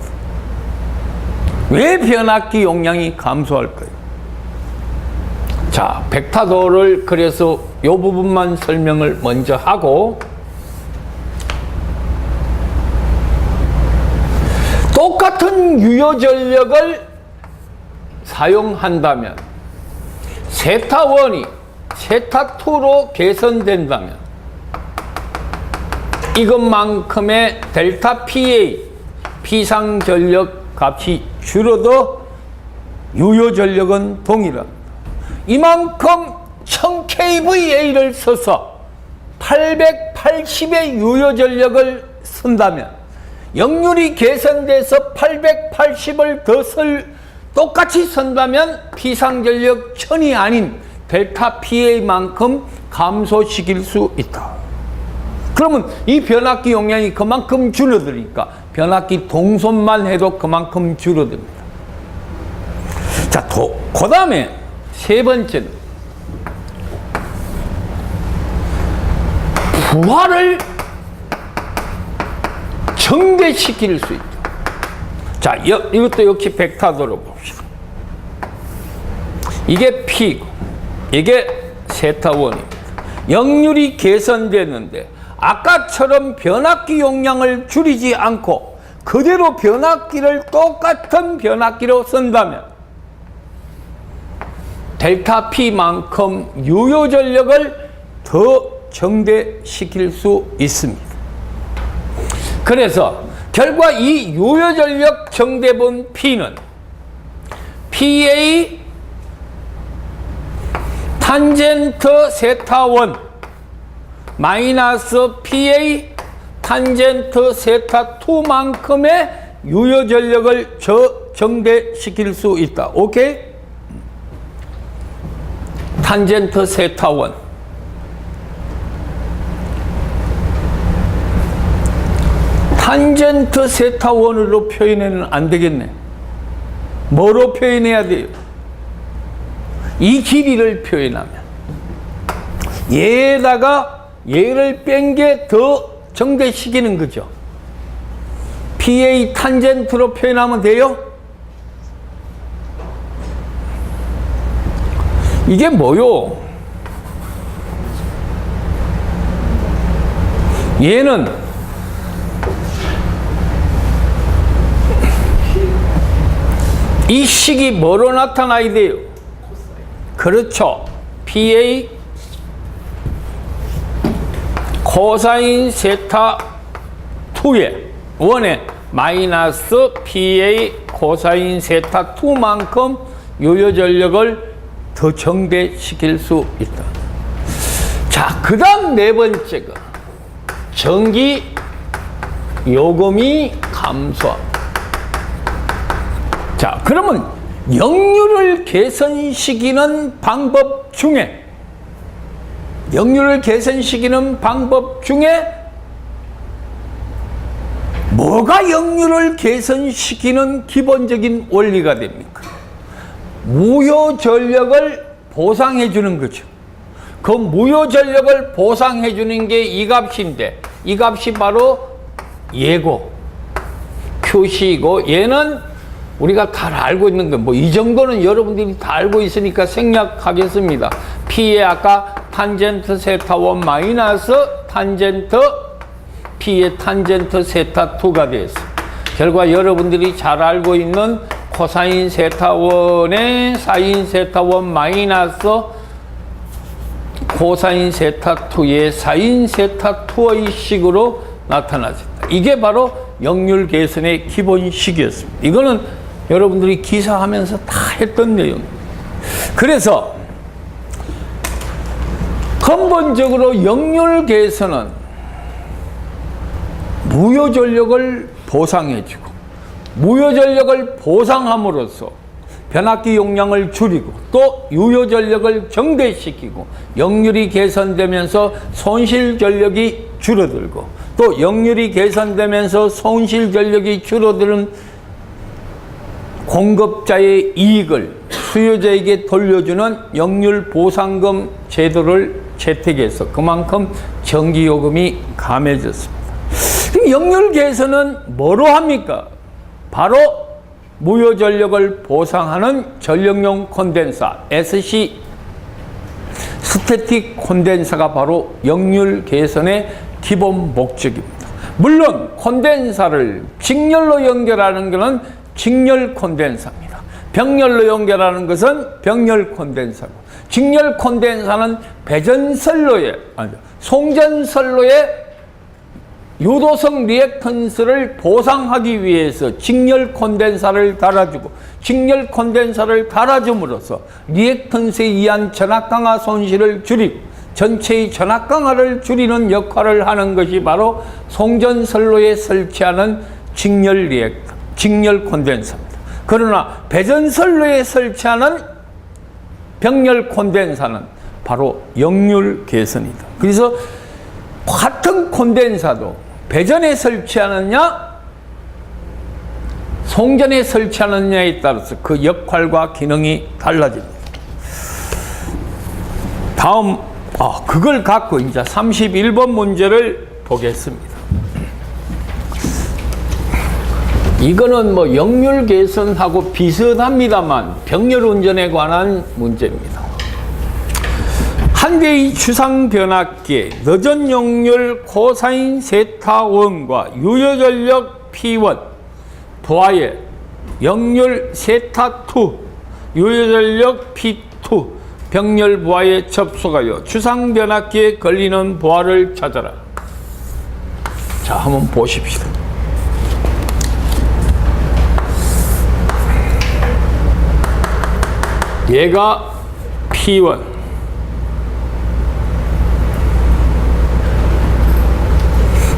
왜 변압기 용량이 감소할까요? 자, 벡타도를 그래서 이 부분만 설명을 먼저 하고, 똑같은 유효 전력을 사용한다면 세타1이 세타2로 개선된다면 이것만큼의 델타 PA 피상 전력 값이 줄어도 유효 전력은 동일합니다. 이만큼 1000kVA를 써서 880의 유효 전력을 쓴다면 역률이 개선돼서 880을 더 똑같이 쓴다면 피상전력 1000이 아닌 델타 PA만큼 감소시킬 수 있다. 그러면 이 변압기 용량이 그만큼 줄어드니까 변압기 동선만 해도 그만큼 줄어듭니다. 자, 그 다음에 세 번째는 부하를 정대시킬 수 있다. 자, 이것도 역시 벡타도로 봅시다. 이게 P고 이게 세타1입니다. 역률이 개선됐는데 아까처럼 변압기 용량을 줄이지 않고 그대로 변압기를 똑같은 변압기로 쓴다면 델타 P만큼 유효 전력을 더 정대시킬 수 있습니다. 그래서 결과 이 유효 전력 정대분 P는 PA 탄젠트 세타1 마이너스 PA 탄젠트 세타2만큼의 유효 전력을 정대시킬 수 있다. 오케이? 탄젠트 세타1 탄젠트 세타1으로 표현해는 안 되겠네. 뭐로 표현해야 돼요? 이 길이를 표현하면 얘에다가 얘를 뺀 게 더 정대시키는 거죠. PA 탄젠트로 표현하면 돼요? 이게 뭐요? 얘는 이 식이 뭐로 나타나야 돼요? 그렇죠. PA 코사인 세타 2에 1에 마이너스 PA 코사인 세타 2만큼 유효 전력을 더 정대시킬 수 있다. 자, 그 다음 네 번째가 전기 요금이 감소합니다. 자, 그러면 역률을 개선시키는 방법 중에 뭐가 역률을 개선시키는 기본적인 원리가 됩니까? 무효 전력을 보상해 주는 거죠. 그 무효 전력을 보상해 주는 게 이 값인데 이 값이 바로 얘고 QC이고 얘는 우리가 다 알고 있는 거, 뭐 이 정도는 여러분들이 다 알고 있으니까 생략하겠습니다. P의 아까 탄젠트 세타 1 마이너스 탄젠트 P의 탄젠트 세타 2가 됐어. 결과 여러분들이 잘 알고 있는 코사인 세타 1의 사인 세타 1 마이너스 코사인 세타 2의 사인 세타 2의 식으로 나타나졌다. 이게 바로 역률 계산의 기본식이었습니다. 이거는 여러분들이 기사하면서 다 했던 내용. 그래서 근본적으로 역률 계산은 무효 전력을 보상해주고 무효 전력을 보상함으로써 변압기 용량을 줄이고 또 유효 전력을 증대시키고 역률이 개선되면서 손실 전력이 줄어들고 또 역률이 개선되면서 손실 전력이 줄어드는 공급자의 이익을 수요자에게 돌려주는 역률 보상금 제도를 채택해서 그만큼 전기요금이 감해졌습니다. 역률 개선은 뭐로 합니까? 바로 무효 전력을 보상하는 전력용 콘덴사 SC 스태틱 콘덴사가 바로 역률 개선의 기본 목적입니다. 물론 콘덴사를 직렬로 연결하는 것은 직렬 콘덴사입니다. 병렬로 연결하는 것은 병렬 콘덴사고 직렬 콘덴사는 배전선로에 송전선로에 유도성 리액턴스를 보상하기 위해서 직렬 콘덴사를 달아주고 직렬 콘덴사를 달아줌으로써 리액턴스에 의한 전압 강화 손실을 줄이고 전체의 전압 강화를 줄이는 역할을 하는 것이 바로 송전선로에 설치하는 직렬 리액턴, 직렬 콘덴사입니다. 그러나 배전선로에 설치하는 병렬 콘덴사는 바로 역률 개선이다. 그래서 같은 콘덴사도 배전에 설치하느냐 송전에 설치하느냐에 따라서 그 역할과 기능이 달라집니다. 다음 그걸 갖고 이제 31번 문제를 보겠습니다. 이거는 뭐 역률 개선하고 비슷합니다만 병렬 운전에 관한 문제입니다. 한 대의 주상 변압기에 늦은 역률 코사인 세타 1과 유효 전력 P1 부하에 역률 세타 2, 유효 전력 P2 병렬 부하에 접속하여 주상 변압기에 걸리는 부하를 찾아라. 자, 한번 보십시다. 얘가 P1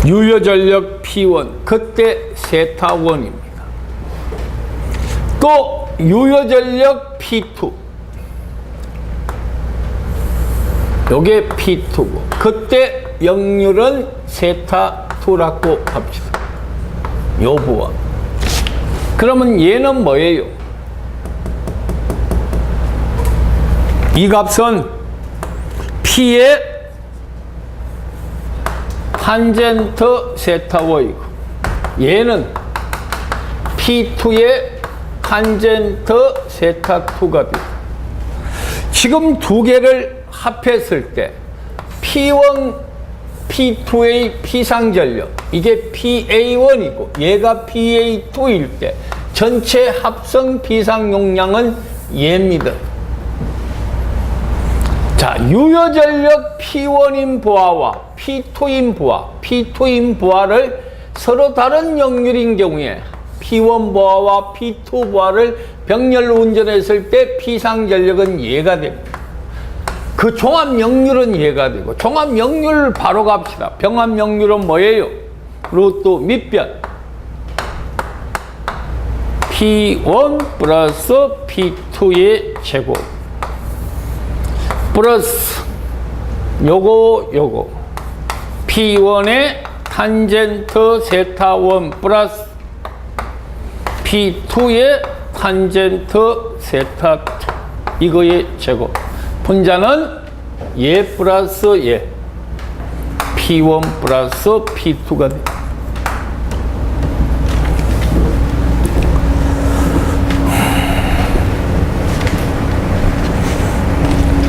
유효 전력 P1 그때 세타 1입니다. 또 유효 전력 P2 요게 P2고 그때 역률은 세타 2라고 합시다. 요 부하. 그러면 얘는 뭐예요? 이 값은 P의 탄젠트 세타 1이고 얘는 P2의 탄젠트 세타 2가 돼요. 지금 두 개를 합했을 때 P1, P2의 피상전력 이게 PA1이고 얘가 PA2일 때 전체 합성 비상용량은 얘입니다. 자, 유효 전력 P1인 부하와 P2인 부하, P2인 부하를 서로 다른 역률인 경우에 P1 부하와 P2 부하를 병렬로 운전했을 때 피상 전력은 얘가 됩니다. 그 종합 역률은 얘가 되고 종합 역률 바로 갑시다. 병합 역률은 뭐예요? 루트 밑변 P1 플러스 P2의 제곱 플러스 요거 P1의 탄젠트 세타 1 플러스 P2의 탄젠트 세타 2 이거의 제곱 분자는 얘 플러스 얘 P1 플러스 P2가 돼.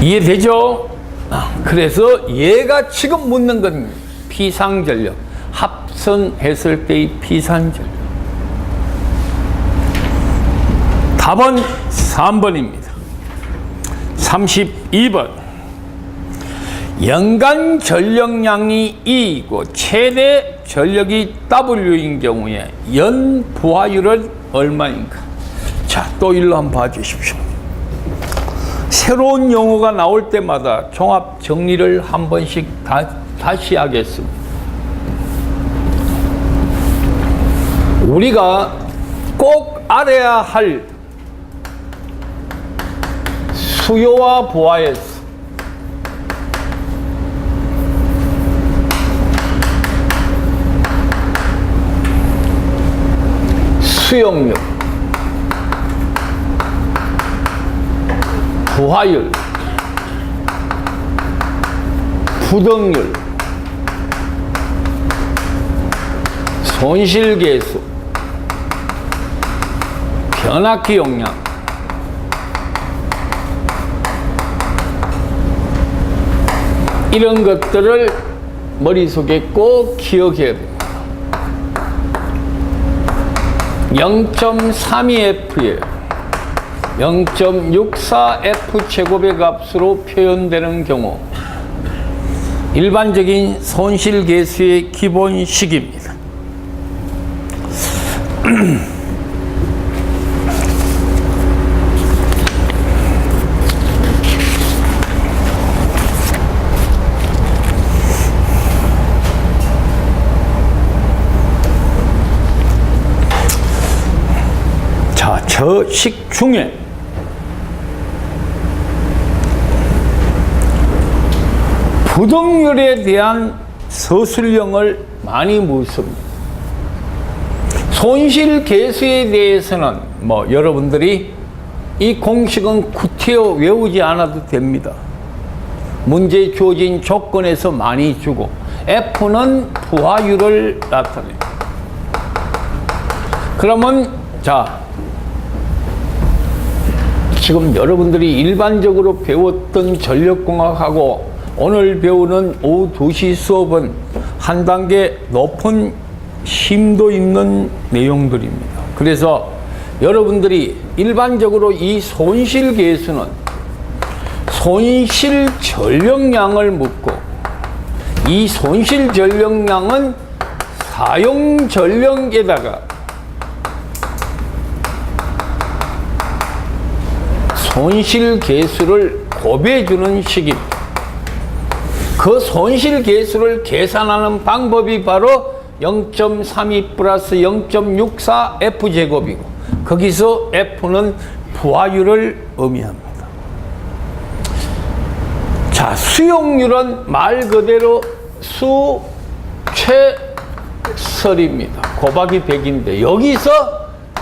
이해되죠? 그래서 얘가 지금 묻는 건 피상전력, 합선했을 때의 피상전력. 답은 3번입니다. 32번. 연간 전력량이 E이고 최대 전력이 W인 경우에 연 부하율은 얼마인가? 자, 또 일로 한번 봐주십시오. 새로운 용어가 나올 때마다 종합 정리를 한 번씩 다시 하겠습니다. 우리가 꼭 알아야 할 수요와 부하에서 수용력, 부하율, 부동률, 손실계수, 변압기 용량, 이런 것들을 머릿속에 꼭 기억해야 됩니다. 0.32F에 0.64F 제곱의 값으로 표현되는 경우 일반적인 손실계수의 기본식입니다. 자, 저 식 중에 부동률에 대한 서술형을 많이 묻습니다. 손실계수에 대해서는 여러분들이 이 공식은 구태여 외우지 않아도 됩니다. 문제에 주어진 조건에서 많이 주고 F는 부하율을 나타냅니다. 그러면 자, 지금 여러분들이 일반적으로 배웠던 전력공학하고 오늘 배우는 오후 2시 수업은 한 단계 높은 심도 있는 내용들입니다. 그래서 여러분들이 일반적으로 이 손실계수는 손실 전력량을 묻고 이 손실 전력량은 사용 전력에다가 손실계수를 곱해주는 식입니다. 그 손실계수를 계산하는 방법이 바로 0.32 플러스 0.64 F제곱이고 거기서 F는 부하율을 의미합니다. 자, 수용률은 말 그대로 수최설입니다. 곱하기 100인데 여기서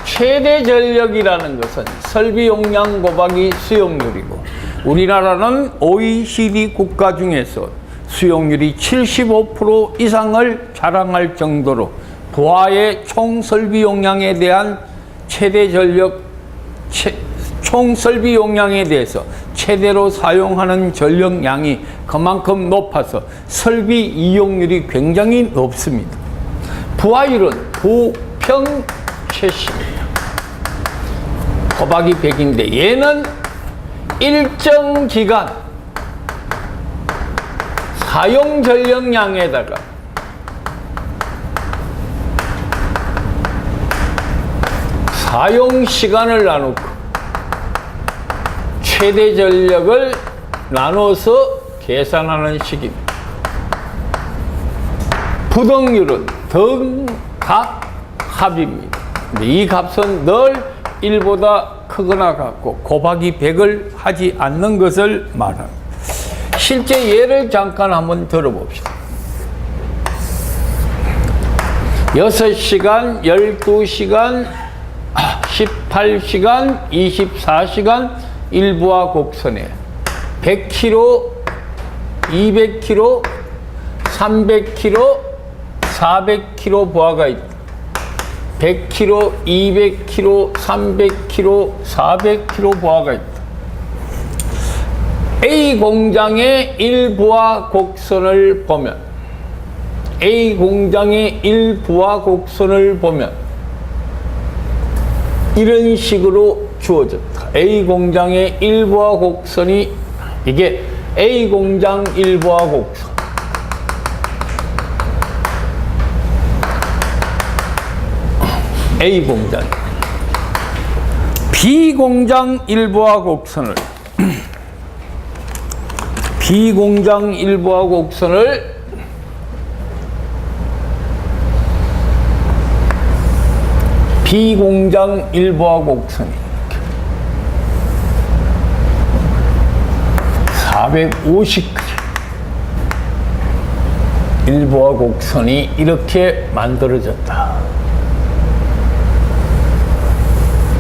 최대 전력이라는 것은 설비 용량 곱하기 수용률이고 우리나라는 OECD 국가 중에서 수용률이 75% 이상을 자랑할 정도로 부하의 총 설비 용량에 대한 최대 전력, 총 설비 용량에 대해서 최대로 사용하는 전력량이 그만큼 높아서 설비 이용률이 굉장히 높습니다. 부하율은 부평최씨입니다. 곱하기 100인데 얘는 일정 기간 사용 전력량에다가 사용 시간을 나누고 최대 전력을 나눠서 계산하는 식입니다. 부동률은 등각합입니다. 이 값은 늘 1보다 크거나 같고 곱하기 100을 하지 않는 것을 말합니다. 실제 예를 잠깐 한번 들어봅시다. 6시간, 12시간, 18시간, 24시간 일부하 곡선에 100km, 200km, 300km, 400km 부하가 있다. 100km, 200km, 300km, 400km 부하가 있다. A 공장의 일부와 곡선을 보면 A 공장의 일부와 곡선을 보면 이런 식으로 주어졌다. A 공장의 일부와 곡선이 이게 A 공장 일부와 곡선. A 공장. B 공장 일부와 곡선을 B 공장 일부와 곡선을 B 공장 일부와 곡선이 450 일부와 곡선이 이렇게 만들어졌다.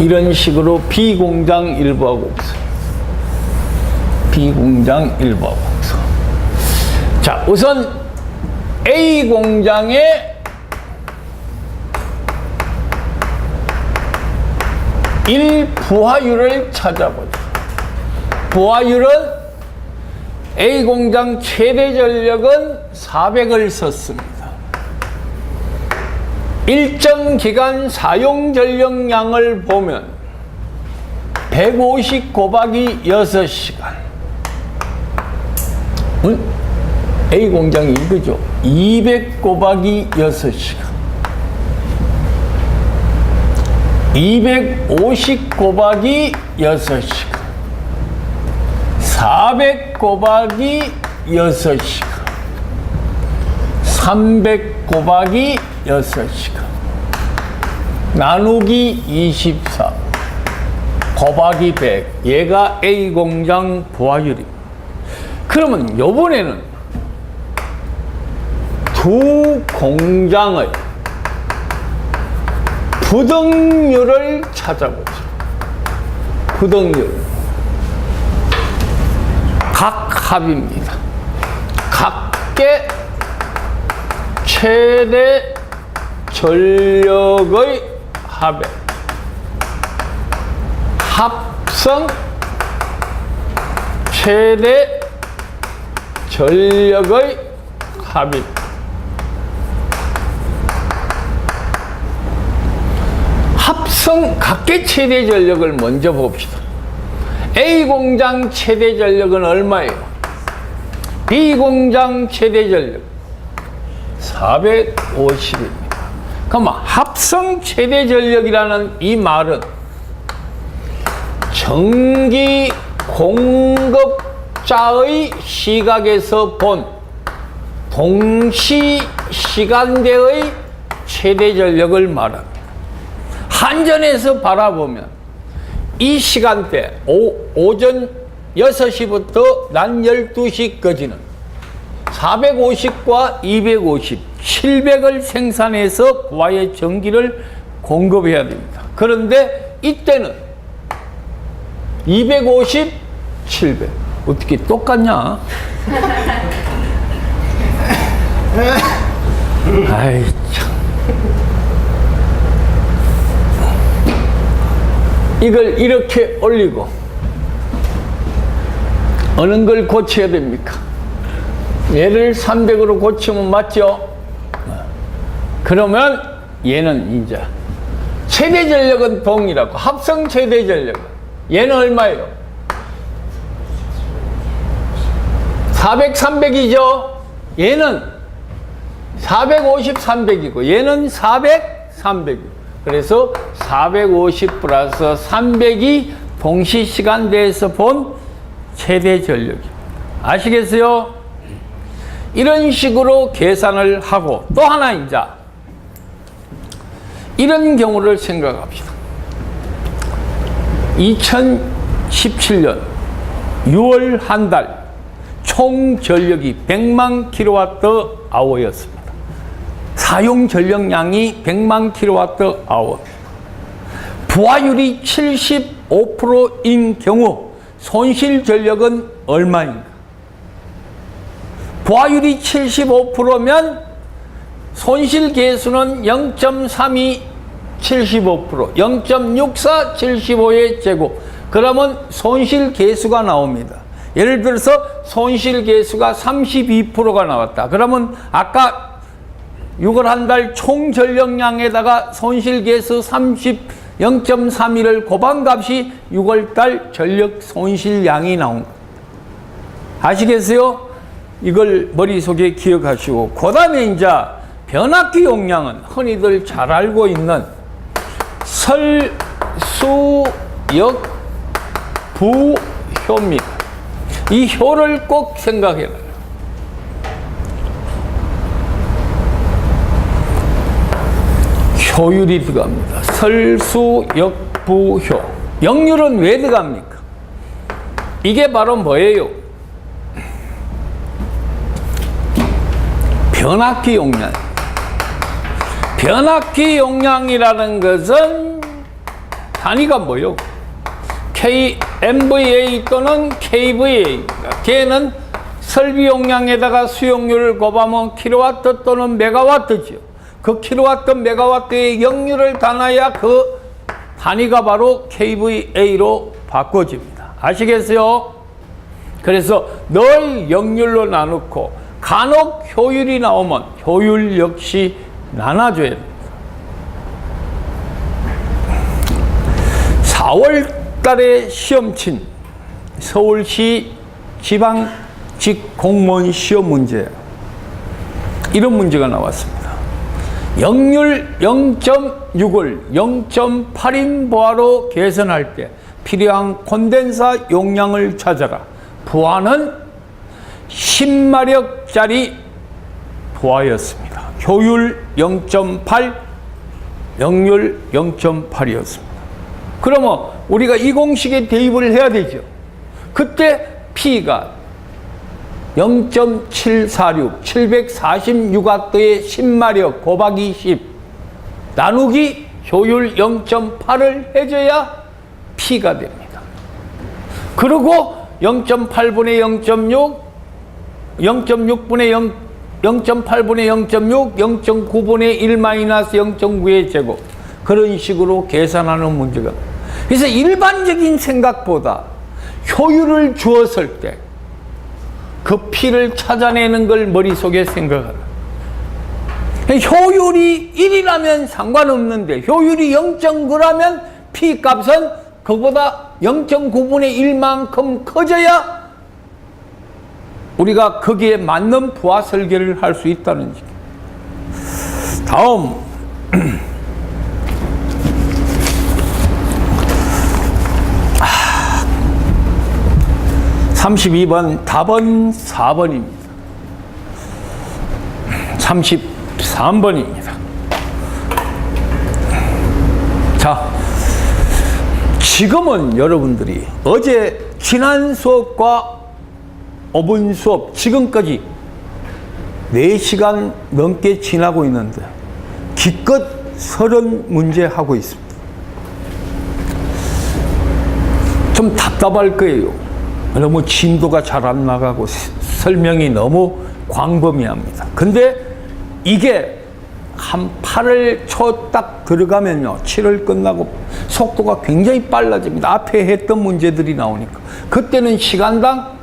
이런 식으로 B 공장 일부와 곡선, B 공장 일부와 곡선. 자, 우선 A 공장의 일부하율을 찾아보자. 부하율은 A 공장 최대 전력은 400을 썼습니다. 일정 기간 사용 전력량을 보면 150 곱하기 6시간. A 공장이 이거죠. 200 곱하기 6시간. 250 곱하기 6시간. 400 곱하기 6시간. 300 곱하기 6시간. 나누기 24. 곱하기 100. 얘가 A 공장 부하율입니다. 그러면 요번에는 두 공장의 부등률을 찾아보죠. 부등률. 각 합입니다. 각계 최대 전력의 합에 합성 최대 전력의 합입니다. 합성 각계 최대 전력을 먼저 봅시다. A 공장 최대 전력은 얼마예요? B 공장 최대 전력 450입니다. 그럼 합성 최대 전력이라는 이 말은 전기 공급자의 시각에서 본 동시 시간대의 최대 전력을 말합니다. 한전에서 바라보면 이 시간대 오전 6시부터 낮 12시까지는 450과 250, 700을 생산해서 부하의 전기를 공급해야 됩니다. 그런데 이때는 250, 700. 어떻게 똑같냐? 아이 참. 이걸 이렇게 올리고 어느 걸 고쳐야 됩니까? 얘를 300으로 고치면 맞죠? 그러면 얘는 이제 최대 전력은 동일하고 합성 최대 전력은 얘는 얼마예요? 400, 300이죠? 얘는 450, 300이고 얘는 400, 300이고 그래서 450 플러스 300이 동시시간대에서 본 최대 전력입니다. 아시겠어요? 이런 식으로 계산을 하고 또 하나 이제 이런 경우를 생각합시다. 2017년 6월 한 달 총 전력이 100만 킬로와트 아워였습니다. 사용 전력량이 100만 킬로와트 아워. 부하율이 75%인 경우 손실 전력은 얼마인가? 부하율이 75%면 손실 계수는 0.32 75%, 0.64 75의 제곱. 그러면 손실 계수가 나옵니다. 예를 들어서 손실계수가 32%가 나왔다. 그러면 아까 6월 한 달 총 전력량에다가 손실계수 0.31을 곱한 값이 6월 달 전력 손실량이 나온 겁니다. 아시겠어요? 이걸 머릿속에 기억하시고, 그 다음에 이제 변압기 용량은 흔히들 잘 알고 있는 설수역부효입니다. 이 효를 꼭 생각해라. 효율이 들어갑니다. 설수역부효. 역률은 왜 들어갑니까? 이게 바로 뭐예요? 변압기 용량. 변압기 용량이라는 것은 단위가 뭐요? MVA 또는 KVA. 걔는 설비 용량에다가 수용률을 곱하면 킬로와트 또는 메가와트죠. 그 킬로와트, 메가와트의 역률을 단하여 그 단위가 바로 KVA로 바꿔집니다. 아시겠어요? 그래서 늘 역률로 나누고 간혹 효율이 나오면 효율 역시 나눠줘야 됩니다. 4월 달에 시험 친 서울시 지방직 공무원 시험 문제, 이런 문제가 나왔습니다. 역률 0.6을 0.8인 부하로 개선할 때 필요한 콘덴사 용량을 찾아라. 부하는 10마력짜리 부하였습니다. 효율 0.8, 역률 0.8이었습니다. 그러면 우리가 이 공식에 대입을 해야 되죠. 그때 P가 0.746, 746W의 10마력 곱하기 10 나누기 효율 0.8을 해줘야 P가 됩니다. 그리고 0.8분의 0.6, 0.6분의 0, 0.8분의 0.6, 0.9분의 1 마이너스 0.9의 제곱, 그런 식으로 계산하는 문제가. 그래서 일반적인 생각보다 효율을 주었을 때 그 P를 찾아내는 걸 머릿속에 생각하라. 효율이 1이라면 상관없는데 효율이 0.9라면 P 값은 그보다 0.9분의 1만큼 커져야 우리가 거기에 맞는 부하 설계를 할 수 있다는 얘기. 다음 32번 답은 4번입니다. 33번입니다. 자, 지금은 여러분들이 어제 지난 수업과 5분 수업 지금까지 4시간 넘게 지나고 있는데 기껏 30문제 하고 있습니다. 좀 답답할 거예요. 너무 진도가 잘 안 나가고 설명이 너무 광범위합니다. 근데 이게 한 8월 초 딱 들어가면요, 7월 끝나고 속도가 굉장히 빨라집니다. 앞에 했던 문제들이 나오니까. 그때는 시간당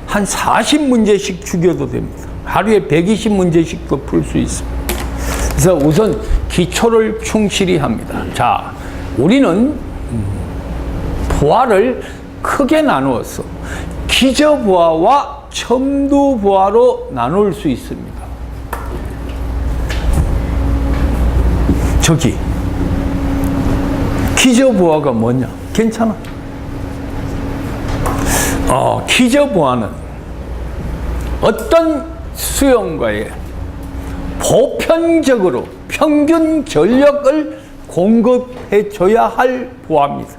한 40문제씩 죽여도 됩니다. 하루에 120문제씩도 풀 수 있습니다. 그래서 우선 기초를 충실히 합니다. 자, 우리는 부하를 크게 나누어서 기저부하와 첨두부하로 나눌 수 있습니다. 저기 기저부하가 뭐냐? 괜찮아. 기저부하는 어떤 수용과에 보편적으로 평균 전력을 공급해 줘야 할 부하입니다.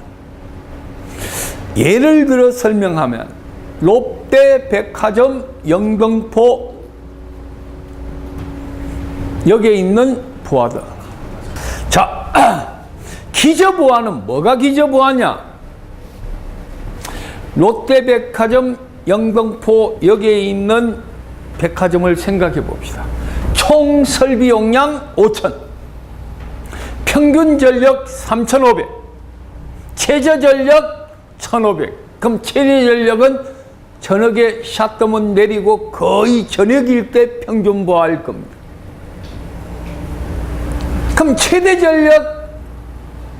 예를 들어 설명하면 롯데백화점 영등포 여기에 있는 부하다. 자, 기저부하는 뭐가 기저부하냐? 롯데백화점 영등포 여기에 있는 백화점을 생각해 봅시다. 총 설비 용량 5,000, 평균 전력 3,500, 최저 전력 1,500. 그럼 최저 전력은 저녁에 샷덤은 내리고 거의 저녁일 때 평균 부하할 겁니다. 그럼 최대 전력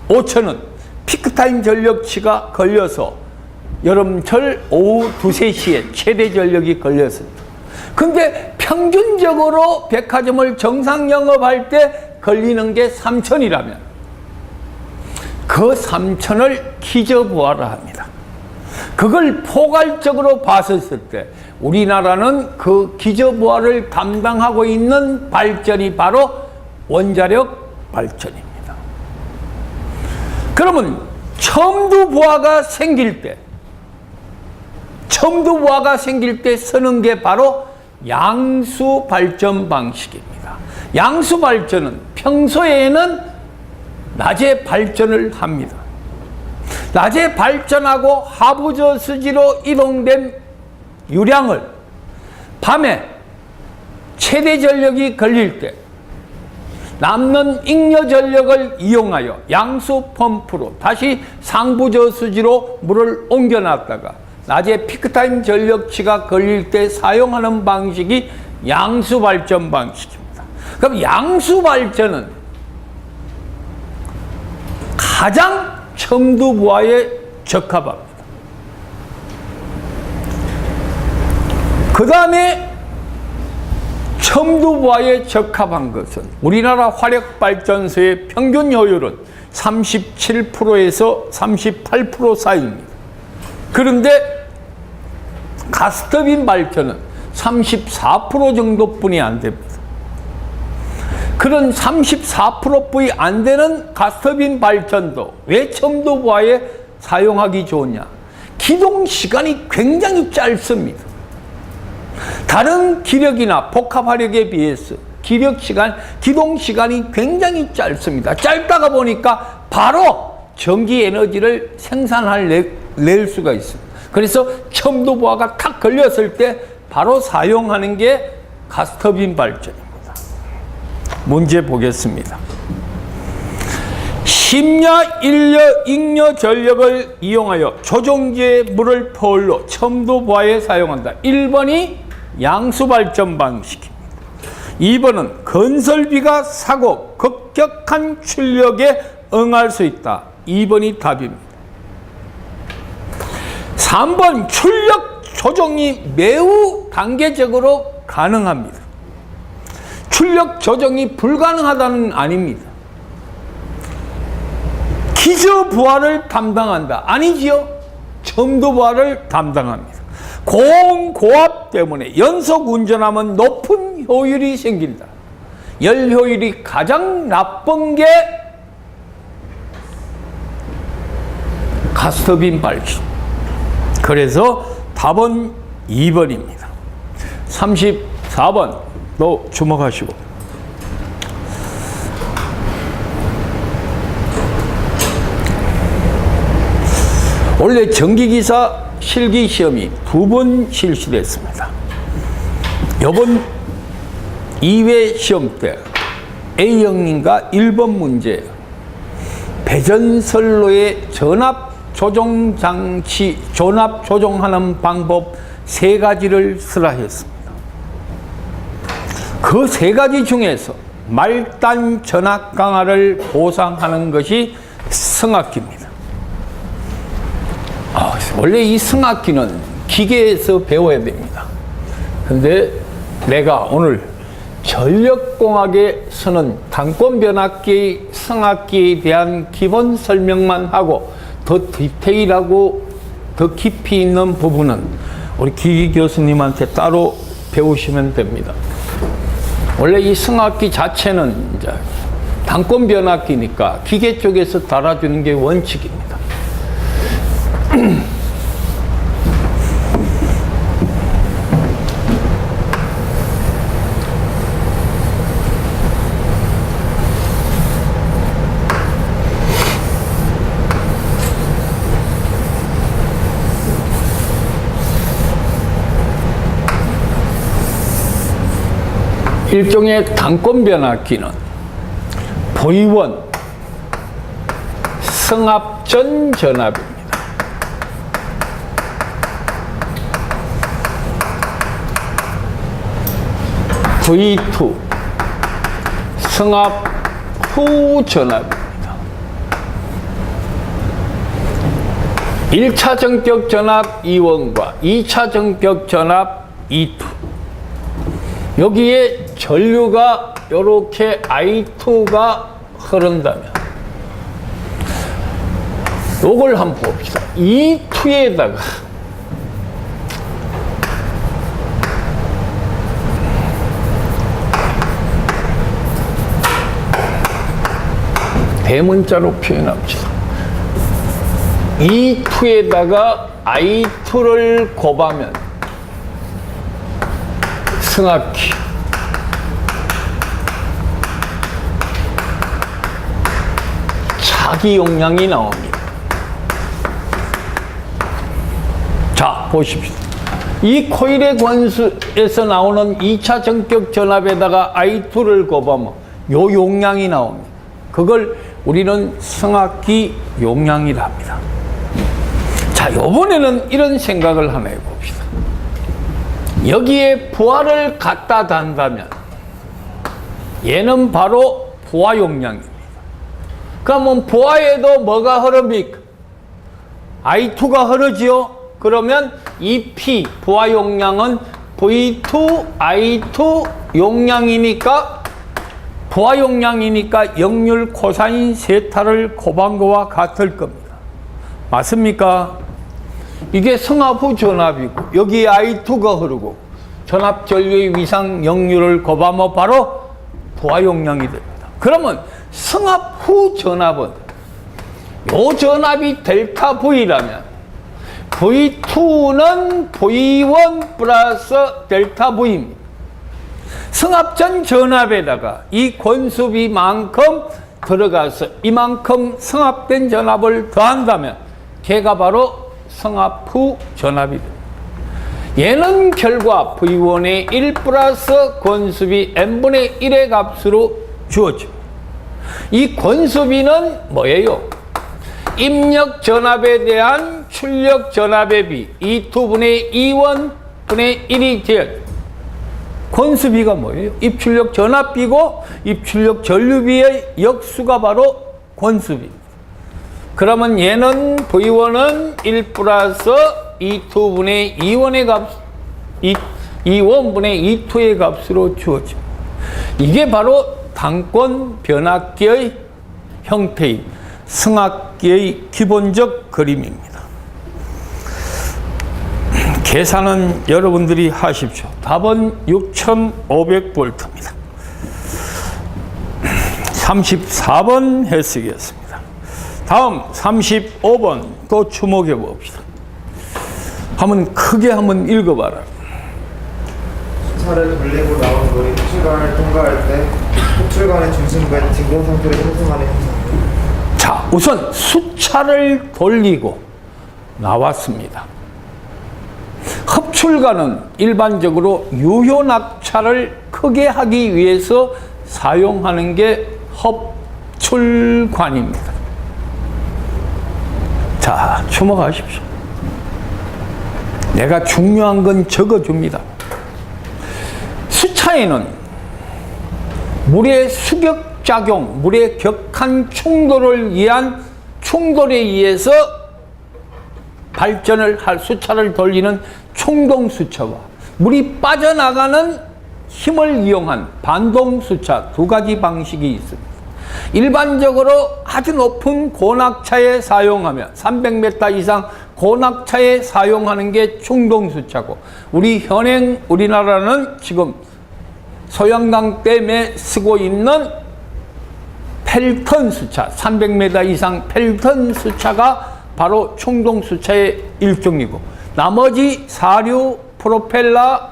5,000원, 피크타임 전력치가 걸려서 여름철 오후 2, 3시에 최대 전력이 걸렸습니다. 근데 평균적으로 백화점을 정상 영업할 때 걸리는 게 3,000이라면 그 3,000을 기저부하라 합니다. 그걸 포괄적으로 봤었을 때 우리나라는 그 기저부하를 담당하고 있는 발전이 바로 원자력 발전입니다. 그러면 첨두부하가 생길 때 쓰는 게 바로 양수 발전 방식입니다. 양수 발전은 평소에는 낮에 발전을 합니다. 낮에 발전하고 하부저수지로 이동된 유량을 밤에 최대 전력이 걸릴 때 남는 잉여 전력을 이용하여 양수 펌프로 다시 상부저수지로 물을 옮겨놨다가 낮에 피크타임 전력치가 걸릴 때 사용하는 방식이 양수 발전 방식입니다. 그럼 양수 발전은 가장 첨두부하에 적합합니다. 그 다음에 첨두부하에 적합한 것은 우리나라 화력발전소의 평균 효율은 37%에서 38% 사이입니다. 그런데 가스터빈 발전은 34% 정도뿐이 안 됩니다. 그런 34%뿐이 안 되는 가스터빈 발전도 왜 첨두부하에 사용하기 좋으냐? 기동 시간이 굉장히 짧습니다. 다른 기력이나 복합화력에 비해서 기동 시간이 굉장히 짧습니다. 짧다가 보니까 바로 전기 에너지를 낼 수가 있습니다. 그래서 첨두부하가 탁 걸렸을 때 바로 사용하는 게 가스터빈 발전입니다. 문제 보겠습니다. 심야, 일려, 잉여 전력을 이용하여 조종기에 물을 포울로 첨두부하에 사용한다. 1번이 양수발전 방식입니다. 2번은 건설비가 사고 급격한 출력에 응할 수 있다. 2번이 답입니다. 3번 출력 조정이 매우 단계적으로 가능합니다. 출력 조정이 불가능하다는 아닙니다. 기저부하를 담당한다. 아니지요. 첨두부하를 담당합니다. 고온고압 때문에 연속 운전하면 높은 효율이 생긴다. 열 효율이 가장 나쁜 게 가스터빈 발전. 그래서 답은 2번입니다. 34번 또 주목하시고. 원래 전기기사 실기시험이 2번 실시됐습니다. 이번 2회 시험 때 A형님과 1번 문제 배전선로의 전압 조정하는 방법 3가지를 쓰라 했습니다. 그 3가지 중에서 말단 전압 강화를 보상하는 것이 승합기입니다. 원래 이 승합기는 기계에서 배워야 됩니다. 근데 내가 오늘 전력공학에 쓰는 단권변압기의 승합기에 대한 기본 설명만 하고 더 디테일하고 더 깊이 있는 부분은 우리 기기 교수님한테 따로 배우시면 됩니다. 원래 이 승합기 자체는 이제 단권변압기니까 기계 쪽에서 달아주는 게 원칙입니다. 일종의 단권변압기는 V1 승합전 전압입니다. V2 승합 후 전압입니다. 1차 전격 전압 E1과 2차 전격 전압 E2. 여기에 전류가 이렇게 I2가 흐른다면 요걸 한번 봅시다. E2에다가 대문자로 표현합시다. E2에다가 I2를 곱하면 승합기 자기 용량이 나옵니다. 자, 보십시오. 이 코일의 관수에서 나오는 2차 전격 전압에다가 I2를 곱하면 요 용량이 나옵니다. 그걸 우리는 승합기 용량이라 합니다. 자, 요번에는 이런 생각을 하나 해봅시다. 여기에 부하를 갖다 단다면 얘는 바로 부하 용량입니다. 그러면 부하에도 뭐가 흐릅니까? I2가 흐르지요? 그러면 이 P 부하 용량은 V2 I2 용량이니까 부하 용량이니까 역률 코사인 세타를 곱한 거와 같을 겁니다. 맞습니까? 이게 승합 후 전압이고 여기에 I2가 흐르고 전압 전류의 위상 역률을 곱하면 바로 부하 용량이 됩니다. 그러면 승합 후 전압은 요 전압이 델타 V라면 V2는 V1 플러스 델타 V입니다. 승합 전 전압에다가 이 권수비만큼 들어가서 이만큼 승합된 전압을 더한다면 걔가 바로 승합 후 전압이 됩니다. 얘는 결과 V1의 1 플러스 권수비 n분의 1의 값으로 주어집니다. 이 권수비는 뭐예요? 입력 전압에 대한 출력 전압의 비 2분의 2분의 1이 돼야죠. 권수비가 뭐예요? 입출력 전압비고 입출력 전류비의 역수가 바로 권수비입니다. 그러면 얘는 V1은 1 플러스 2분의 2원의 값, 2원분의 2의 값으로 주어집니다. 이게 바로 단권 변압기의 형태인 승합기의 기본적 그림입니다. 계산은 여러분들이 하십시오. 답은 6500V입니다. 34번 해석이었습니다. 다음 35번 또 주목해 봅시다. 한번 크게 한번 읽어봐라. 수차를 돌리고 나온 물이 흡출관을 통과할 때 흡출관의 중심부에 진공 상태를 형성하는 현상. 자, 우선 수차를 돌리고 나왔습니다. 흡출관은 일반적으로 유효 낙차를 크게 하기 위해서 사용하는 게 흡출관입니다. 자, 주목하십시오. 내가 중요한 건 적어줍니다. 수차에는 물의 수격작용, 물의 격한 충돌을 위한 충돌에 의해서 발전을 할 수차를 돌리는 충동수차와 물이 빠져나가는 힘을 이용한 반동수차 두 가지 방식이 있습니다. 일반적으로 아주 높은 고낙차에 사용하면 300m 이상 고낙차에 사용하는 게 충동수차고 우리나라는 지금 소양강 댐에 쓰고 있는 펠턴 수차 300m 이상 펠턴 수차가 바로 충동수차의 일종이고 나머지 사류, 프로펠러,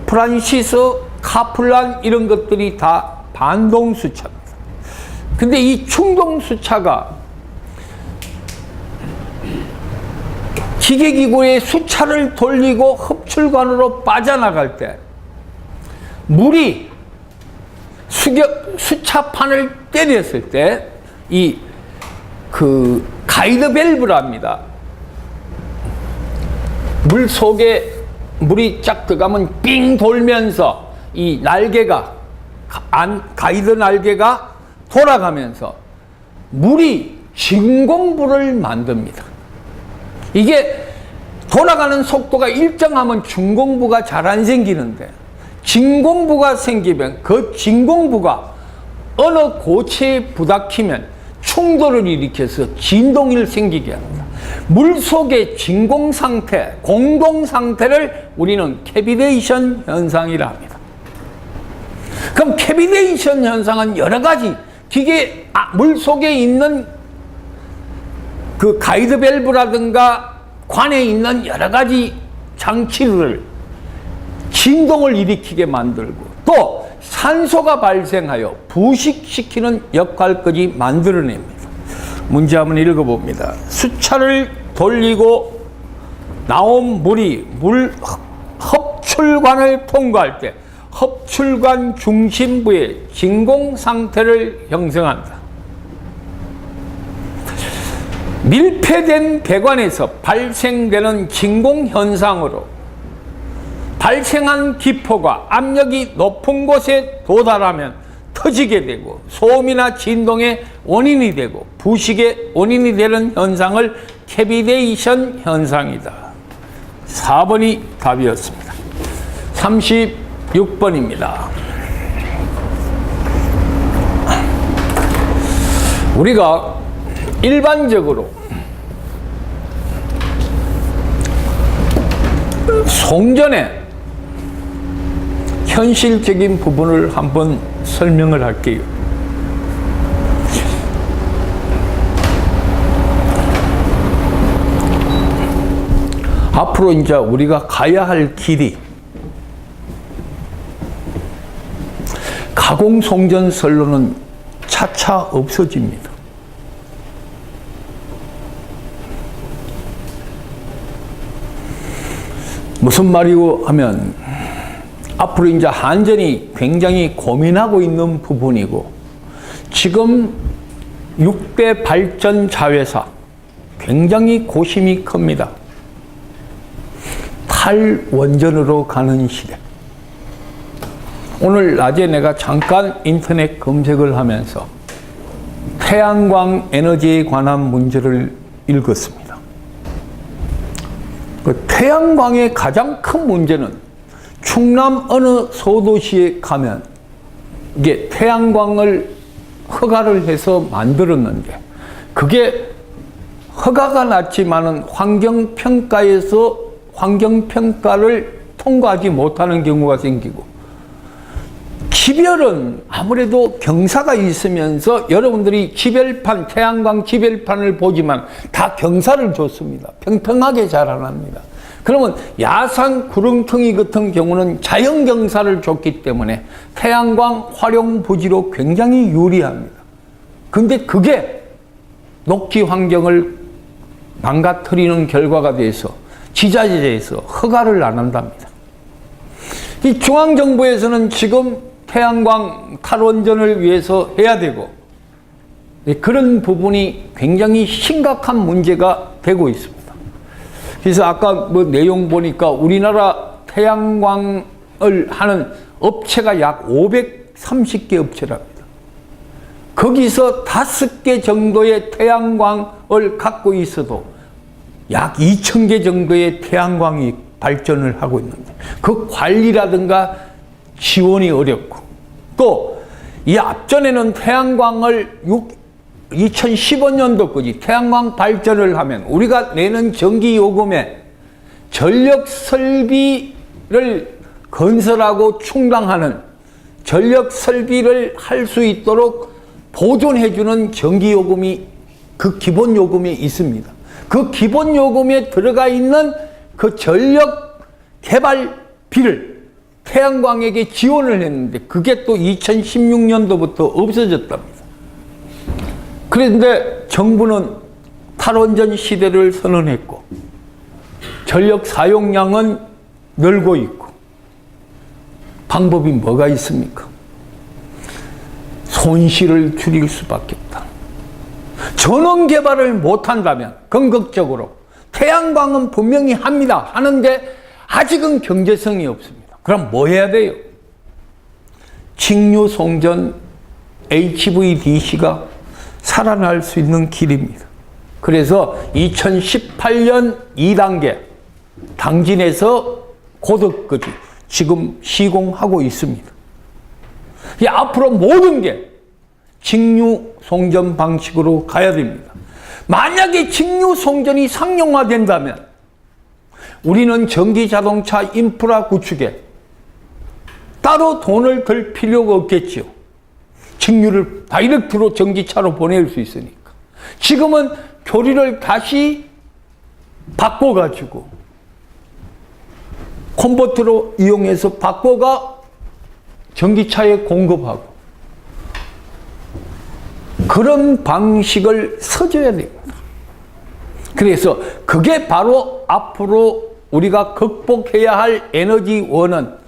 프란시스, 카플란 이런 것들이 다 반동수차입니다. 근데 이 충동수차가 기계기구의 수차를 돌리고 흡출관으로 빠져나갈 때 물이 수차판을 때렸을 때 이 가이드 밸브랍니다. 물 속에 물이 쫙 들어가면 삥 돌면서 이 날개가 가이드 날개가 돌아가면서 물이 진공부를 만듭니다. 이게 돌아가는 속도가 일정하면 진공부가 잘 안 생기는데 진공부가 생기면 그 진공부가 어느 고체에 부닥치면 충돌을 일으켜서 진동이 생기게 합니다. 물속의 진공 상태, 공동 상태를 우리는 캐비네이션 현상이라 합니다. 그럼 캐비네이션 현상은 여러 가지 물속에 있는 그 가이드 밸브라든가 관에 있는 여러 가지 장치를 진동을 일으키게 만들고 또 산소가 발생하여 부식시키는 역할까지 만들어냅니다. 문제 한번 읽어봅니다. 수차를 돌리고 나온 물이 흡출관을 통과할 때 흡출관 중심부에 진공 상태를 형성한다. 밀폐된 배관에서 발생되는 진공 현상으로 발생한 기포가 압력이 높은 곳에 도달하면 터지게 되고 소음이나 진동의 원인이 되고 부식의 원인이 되는 현상을 캐비네이션 현상이다. 4번이 답이었습니다. 36번입니다. 우리가 일반적으로 송전의 현실적인 부분을 한번 설명을 할게요. 앞으로 이제 우리가 가야 할 길이 가공 송전선로는 차차 없어집니다. 무슨 말이고 하면 앞으로 이제 한전이 굉장히 고민하고 있는 부분이고 지금 6대 발전 자회사 굉장히 고심이 큽니다. 탈원전으로 가는 시대. 오늘 낮에 내가 잠깐 인터넷 검색을 하면서 태양광 에너지에 관한 문제를 읽었습니다. 그 태양광의 가장 큰 문제는 충남 어느 소도시에 가면 이게 태양광을 허가를 해서 만들었는데 그게 허가가 났지만은 환경평가에서 환경평가를 통과하지 못하는 경우가 생기고 지별은 아무래도 경사가 있으면서 여러분들이 지별판, 태양광 지별판을 보지만 다 경사를 줬습니다. 평평하게 잘 안 합니다. 그러면 야산 구릉텅이 같은 경우는 자연 경사를 줬기 때문에 태양광 활용 부지로 굉장히 유리합니다. 근데 그게 녹지 환경을 망가뜨리는 결과가 돼서 지자체에서 허가를 안 한답니다. 이 중앙정부에서는 지금 태양광 탈원전을 위해서 해야 되고 그런 부분이 굉장히 심각한 문제가 되고 있습니다. 그래서 아까 뭐 내용 보니까 우리나라 태양광을 하는 업체가 약 530개 업체랍니다. 거기서 5개 정도의 태양광을 갖고 있어도 약 2,000개 정도의 태양광이 발전을 하고 있는데 그 관리라든가 지원이 어렵고 또 이 앞전에는 태양광을 2015년도까지 태양광 발전을 하면 우리가 내는 전기 요금에 전력 설비를 건설하고 충당하는 전력 설비를 할 수 있도록 보존해주는 전기 요금이 그 기본 요금이 있습니다. 그 기본 요금에 들어가 있는 그 전력 개발비를 태양광에게 지원을 했는데 그게 또 2016년도부터 없어졌답니다. 그런데 정부는 탈원전 시대를 선언했고 전력 사용량은 늘고 있고 방법이 뭐가 있습니까? 손실을 줄일 수밖에 없다. 전원 개발을 못한다면 궁극적으로 태양광은 분명히 합니다. 하는데 아직은 경제성이 없습니다. 그럼 뭐 해야 돼요? 직류송전 HVDC가 살아날 수 있는 길입니다. 그래서 2018년 2단계 당진에서 고덕까지 지금 시공하고 있습니다. 앞으로 모든 게 직류송전 방식으로 가야 됩니다. 만약에 직류송전이 상용화된다면 우리는 전기자동차 인프라 구축에 따로 돈을 들 필요가 없겠죠. 직류를 다이렉트로 전기차로 보낼 수 있으니까. 지금은 교리를 다시 바꿔가지고 컨버터로 이용해서 바꿔가 전기차에 공급하고 그런 방식을 써줘야 됩니다. 그래서 그게 바로 앞으로 우리가 극복해야 할 에너지 원은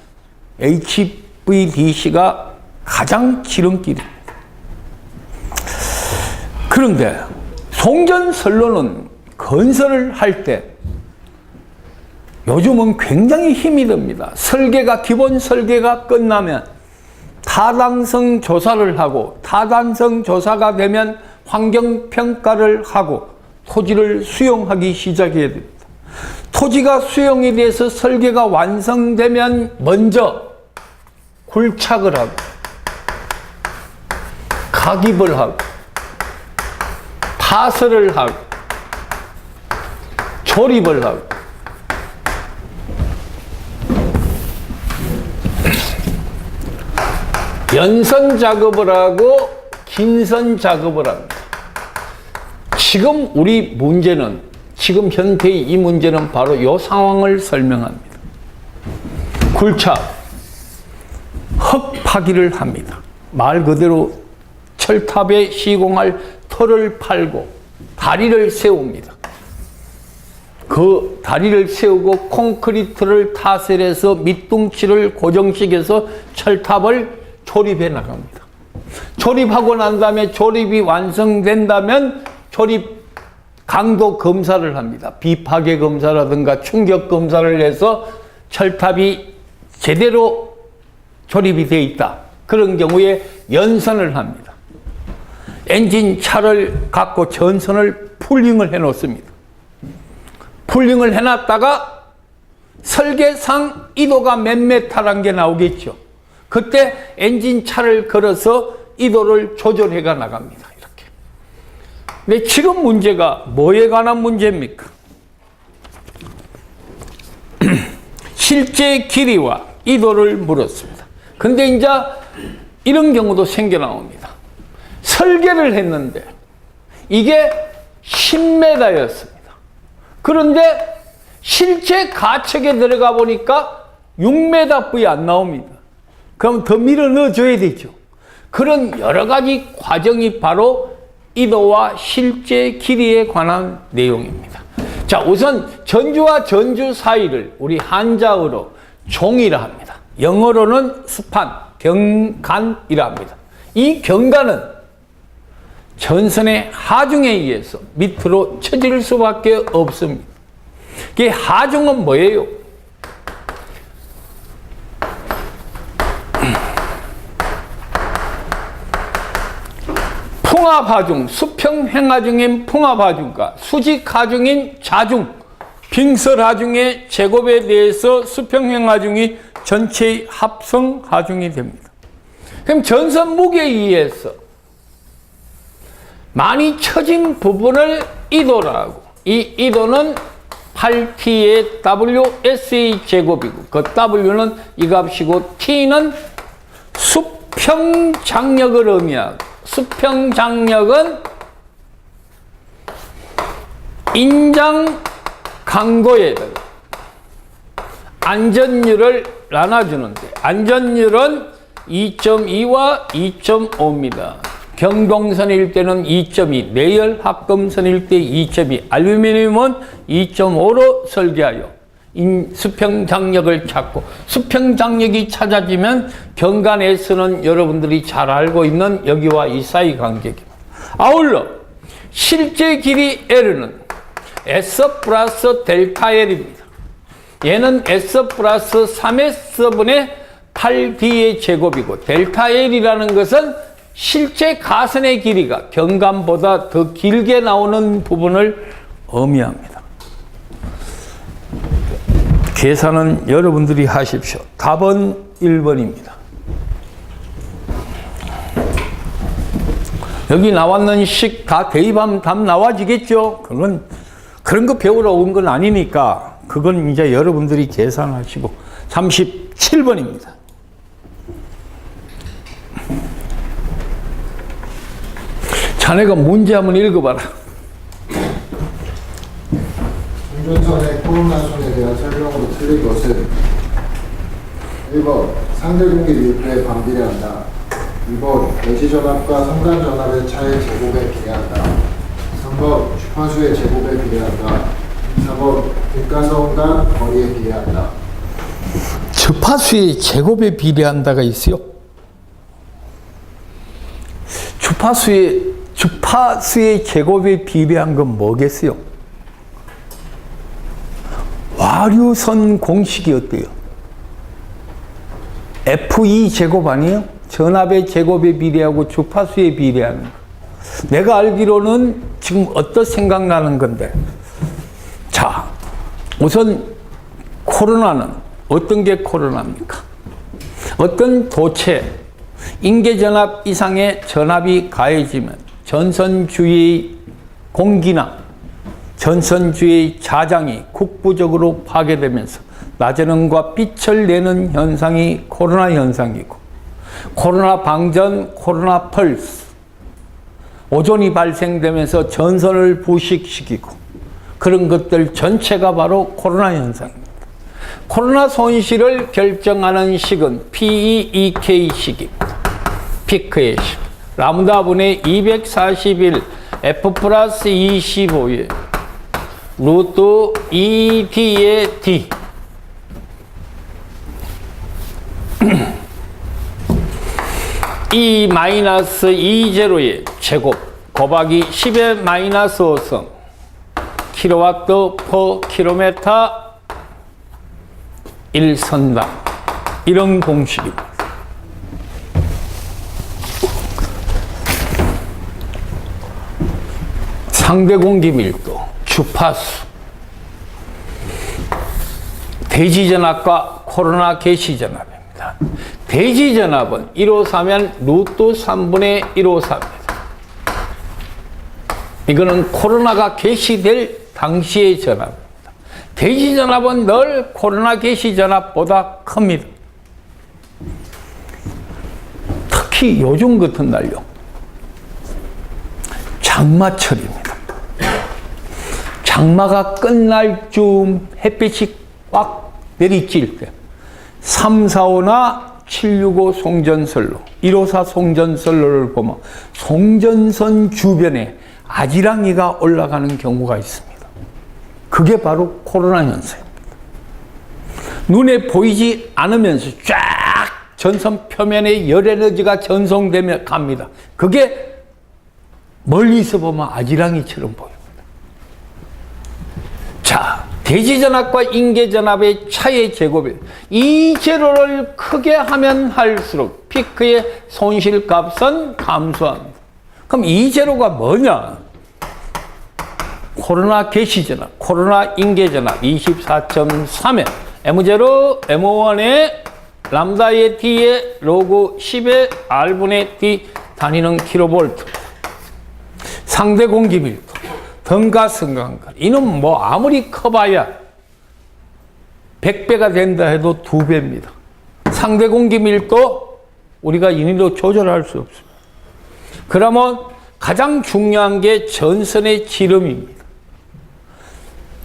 HVDC가 가장 지름길입니다. 그런데 송전선로는 건설을 할 때 요즘은 굉장히 힘이 듭니다. 기본 설계가 끝나면 타당성 조사를 하고 타당성 조사가 되면 환경평가를 하고 토지를 수용하기 시작해야 됩니다. 토지가 수용이 돼서 설계가 완성되면 먼저 굴착을 하고 가깁을 하고 파설을 하고 조립을 하고 연선 작업을 하고 긴선 작업을 합니다. 지금 우리 문제는 지금 현재의 이 문제는 바로 이 상황을 설명합니다. 굴착, 흙 파기를 합니다. 말 그대로 철탑에 시공할 터를 팔고 다리를 세웁니다. 그 다리를 세우고 콘크리트를 타설해서 밑둥치를 고정시켜서 철탑을 조립해 나갑니다. 조립하고 난 다음에 조립이 완성된다면 조립 강도 검사를 합니다. 비파괴 검사라든가 충격 검사를 해서 철탑이 제대로 조립이 되어 있다. 그런 경우에 연선을 합니다. 엔진 차를 갖고 전선을 풀링을 해 놓습니다. 풀링을 해놨다가 설계상 이도가 몇 메타란 게 나오겠죠. 그때 엔진 차를 걸어서 이도를 조절해가 나갑니다. 이렇게. 근데 지금 문제가 뭐에 관한 문제입니까? 실제 길이와 이도를 물었습니다. 근데 이제 이런 경우도 생겨 나옵니다. 설계를 했는데 이게 10m였습니다. 그런데 실제 가측에 들어가 보니까 6m뿐이 안 나옵니다. 그럼 더 밀어 넣어줘야 되죠. 그런 여러 가지 과정이 바로 이도와 실제 길이에 관한 내용입니다. 자, 우선 전주와 전주 사이를 우리 한자어로 종이라 합니다. 영어로는 스판, 경간이라 합니다. 이 경간은 전선의 하중에 의해서 밑으로 처질 수밖에 없습니다. 이 하중은 뭐예요? 풍압하중, 수평행하중인 풍압하중과 수직하중인 자중, 빙설하중의 제곱에 대해서 수평행하중이 전체의 합성하중이 됩니다. 그럼 전선 무게에 의해서 많이 처진 부분을 이도라고, 이 이도는 8t의 WS의 제곱이고 그 W는 이 값이고 T는 수평장력을 의미하고 수평장력은 인장 강도에다가 안전율을 나눠주는데 안전율은 2.2와 2.5입니다. 경동선일 때는 2.2, 내열 합금선일 때 2.2, 알루미늄은 2.5로 설계하여 수평장력을 찾고 수평장력이 찾아지면 경간에서는 여러분들이 잘 알고 있는 여기와 이 사이 간격입니다. 아울러 실제 길이 L은 S 플러스 델타 L입니다. 얘는 S 플러스 3S분의 8D의 제곱이고 델타 L이라는 것은 실제 가선의 길이가 경감보다 더 길게 나오는 부분을 의미합니다. 계산은 여러분들이 하십시오. 답은 1번입니다. 여기 나왔는 식 다 대입하면 답 나와지겠죠? 그런 거 배우러 온 건 아니니까 그건 이제 여러분들이 계산하시고 37번입니다. 자네가 문제 한번 읽어봐라. 송전선의 코로나선에 대한 설명으로 틀린 것은 1번 상대공기 밀도에 반비례한다. 2번 대지전압과 성간전압의 차의 제곱에 비례한다. 3번 주파수의 제곱에 비례한다. 4번 대가선 간 거리에 비례한다. 주파수의 제곱에 비례한다가 있어요. 주파수의 제곱에 비례한 건 뭐겠어요? 와류선 공식이 어때요? F2 제곱 아니에요? 전압의 제곱에 비례하고 주파수에 비례하는 거. 내가 알기로는 지금 어떤 생각나는 건데. 자, 우선 코로나는 어떤 게 코로나입니까? 어떤 도체, 인계전압 이상의 전압이 가해지면 전선 주위의 공기나 전선 주위의 자장이 국부적으로 파괴되면서 라제논과 빛을 내는 현상이 코로나 현상이고, 코로나 방전, 코로나 펄스, 오존이 발생되면서 전선을 부식시키고 그런 것들 전체가 바로 코로나 현상입니다. 코로나 손실을 결정하는 식은 PEEK 식입니다. 피크의 식. 람다 분의 241 F 플러스 25에 루트 ED의 D. E 마이너스 E0의 제곱 곱하기 10의 마이너스 5성 킬로와트 퍼 킬로미터 1선당. 이런 공식입니다. 상대 공기 밀도, 주파수, 대지전압과 코로나 개시전압입니다. 대지전압은 154면 루트 3분의 154입니다. 이거는 코로나가 개시될 당시의 전압입니다. 대지전압은 늘 코로나 개시전압보다 큽니다. 특히 요즘 같은 날요. 장마철입니다. 장마가 끝날 쯤 햇빛이 꽉 내리칠 때 345나 765 송전선로, 154 송전선로를 보면 송전선 주변에 아지랑이가 올라가는 경우가 있습니다. 그게 바로 코로나 현상입니다. 눈에 보이지 않으면서 쫙 전선 표면에 열 에너지가 전송되며 갑니다. 그게 멀리서 보면 아지랑이처럼 보입니다. 자, 대지전압과 인계전압의 차의 제곱을 이 제로를 크게 하면 할수록 피크의 손실값은 감소합니다. 그럼 이 제로가 뭐냐? 코로나 개시전압, 코로나 인계전압 24.3에 M0, M1의 람다의 D의 로그 10의 R분의 D 단위는 킬로볼트. 상대 공기 밀도, 등가 성간걸. 이는 뭐 아무리 커봐야 100배가 된다 해도 2배입니다. 상대 공기 밀도 우리가 인위로 조절할 수 없습니다. 그러면 가장 중요한 게 전선의 지름입니다.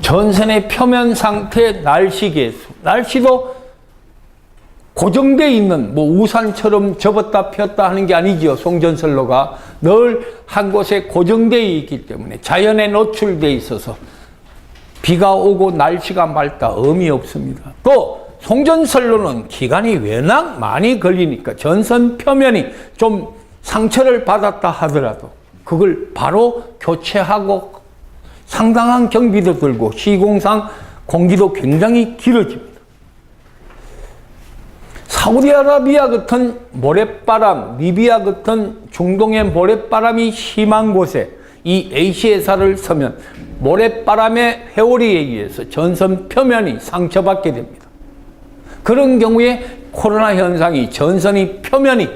전선의 표면 상태 날씨 계수. 날씨도 고정되어 있는 뭐 우산처럼 접었다 폈다 하는 게 아니죠. 송전선로가 늘 한 곳에 고정되어 있기 때문에 자연에 노출되어 있어서 비가 오고 날씨가 맑다 의미 없습니다. 또 송전선로는 기간이 워낙 많이 걸리니까 전선 표면이 좀 상처를 받았다 하더라도 그걸 바로 교체하고 상당한 경비도 들고 시공상 공기도 굉장히 길어집니다. 사우디아라비아 같은 모래바람, 리비아 같은 중동의 모래바람이 심한 곳에 이 ACSR을 서면 모래바람의 회오리에 의해서 전선 표면이 상처받게 됩니다. 그런 경우에 코로나 현상이 전선이 표면이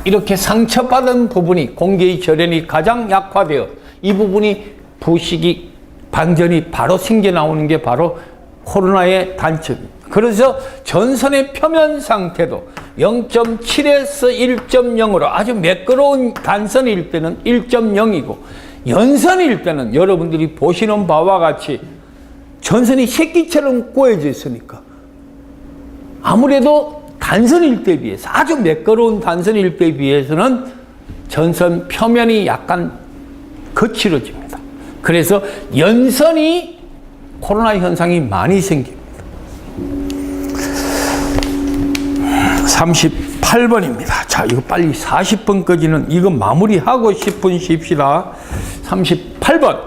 이렇게 상처받은 부분이 공기의 절연이 가장 약화되어 이 부분이 부식이 방전이 바로 생겨 나오는 게 바로 코로나의 단점입니다. 그래서 전선의 표면 상태도 0.7에서 1.0으로 아주 매끄러운 단선일 때는 1.0이고 연선일 때는 여러분들이 보시는 바와 같이 전선이 새끼처럼 꼬여져 있으니까 아무래도 단선일 때 비해서 아주 매끄러운 단선일 때 비해서는 전선 표면이 약간 거칠어집니다. 그래서 연선이 코로나 현상이 많이 생깁니다. 38번입니다. 자, 이거 빨리 40번까지는 이거 마무리하고 10분 쉽시다. 38번.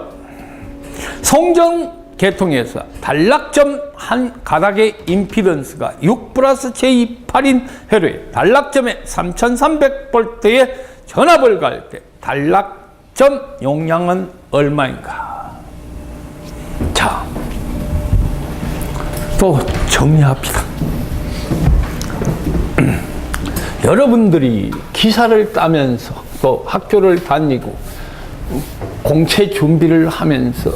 송정 계통에서 단락점 한 가닥의 임피던스가 6+J8인 회로에 단락점에 3300V의 전압을 갈 때 단락점 용량은 얼마인가? 자, 또 정리합시다. 여러분들이 기사를 따면서 또 학교를 다니고 공채 준비를 하면서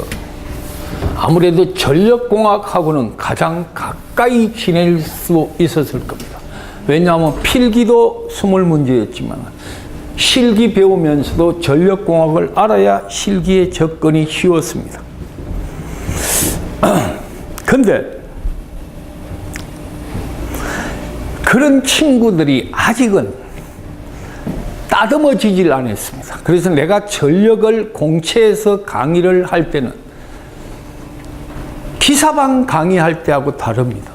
아무래도 전력공학하고는 가장 가까이 지낼 수 있었을 겁니다. 왜냐하면 필기도 20문제였지만 실기 배우면서도 전력공학을 알아야 실기에 접근이 쉬웠습니다. 근데 그런 친구들이 아직은 따듬어지질 않았습니다. 그래서 내가 전력을 공채에서 강의를 할 때는 기사방 강의할 때하고 다릅니다.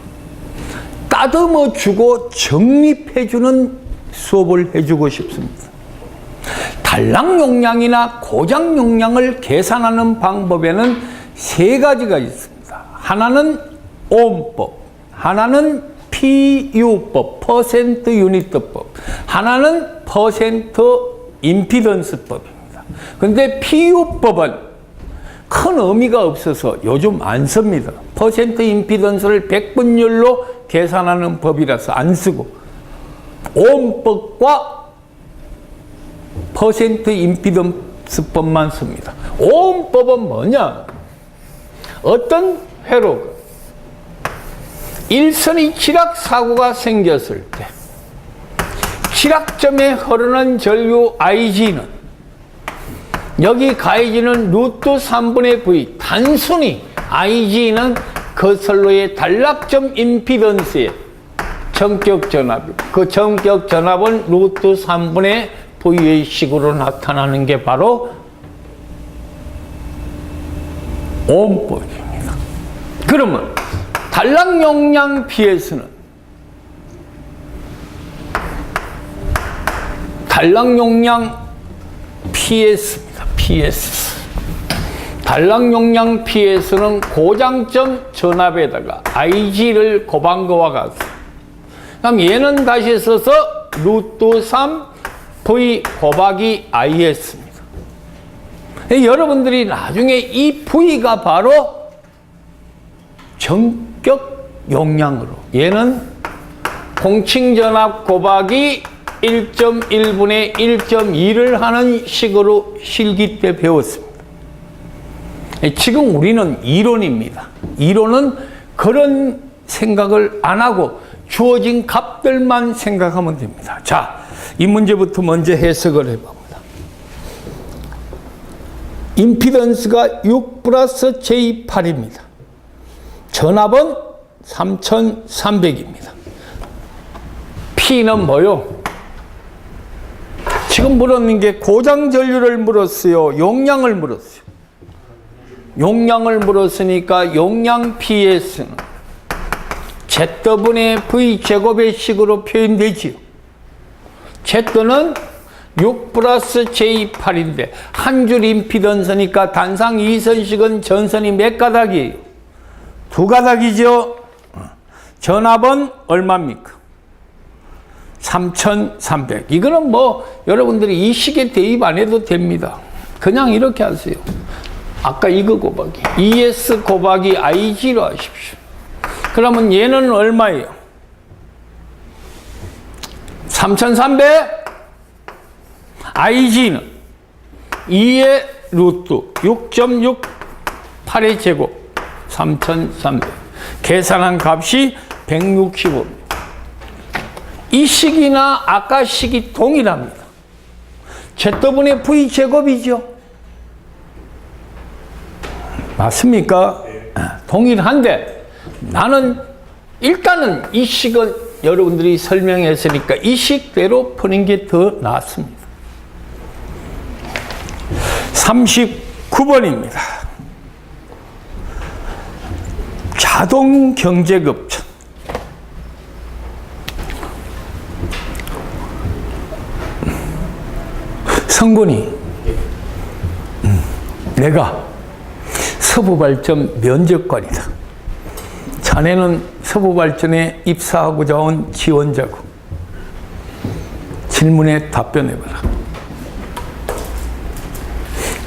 따듬어주고 정립해주는 수업을 해주고 싶습니다. 단락 용량이나 고장 용량을 계산하는 방법에는 3가지가 있습니다. 하나는 옴법, 하나는 PU법, 퍼센트 유니트법, 하나는 퍼센트 임피던스법입니다. 근데 PU법은 큰 의미가 없어서 요즘 안 씁니다. 퍼센트 임피던스를 100분율로 계산하는 법이라서 안 쓰고 옴법과 퍼센트 임피던스법만 씁니다. 옴법은 뭐냐? 어떤 회로가 일선이 지락사고가 생겼을 때 지락점에 흐르는 전류 IG는 여기 가해지는 루트 3분의 V 단순히 IG는 거슬로의 단락점 임피던스의 전격 전압, 그 전격 전압은 루트 3분의 V의 식으로 나타나는 게 바로 옴법입니다. 그러면 단락 용량 PS는 단락 용량 PS입니다. PS. 단락 용량 PS는 고장점 전압에다가 IG를 곱한 거와 같습니다. 그럼 얘는 다시 써서 루트 3 V 곱하기 IS입니다. 여러분들이 나중에 이 V가 바로 전격 용량으로 얘는 공칭전압 곱하기 1.1분의 1.2를 하는 식으로 실기 때 배웠습니다. 지금 우리는 이론입니다. 이론은 그런 생각을 안 하고 주어진 값들만 생각하면 됩니다. 자, 이 문제부터 먼저 해석을 해봅니다. 임피던스가 6+J8입니다. 전압은 3300입니다. P는 뭐요? 지금 물었는 게 고장 전류를 물었어요? 용량을 물었어요? 용량을 물었으니까 용량 PS는 Z분의 V 제곱의 식으로 표현되지요. Z는 6+J8인데 한 줄 임피던스니까 단상 2선식은 전선이 몇 가닥이에요? 2가닥이죠. 전압은 얼마입니까? 3,300. 이거는 뭐 여러분들이 이 식에 대입 안 해도 됩니다. 그냥 이렇게 하세요. 아까 이거 곱하기 ES 곱하기 IG로 하십시오. 그러면 얘는 얼마예요? 3,300. IG는 2의 루트 6.68의 제곱 3,300. 계산한 값이 165입니다. 이 식이나 아까 식이 동일합니다. Z분의 V 제곱이죠. 맞습니까? 동일한데 나는 일단은 이 식은 여러분들이 설명했으니까 이 식대로 푸는 게 더 낫습니다. 39번입니다. 자동 경제급전. 성군이 내가 서부발전 면접관이다. 자네는 서부발전에 입사하고자 온 지원자고 질문에 답변해봐라.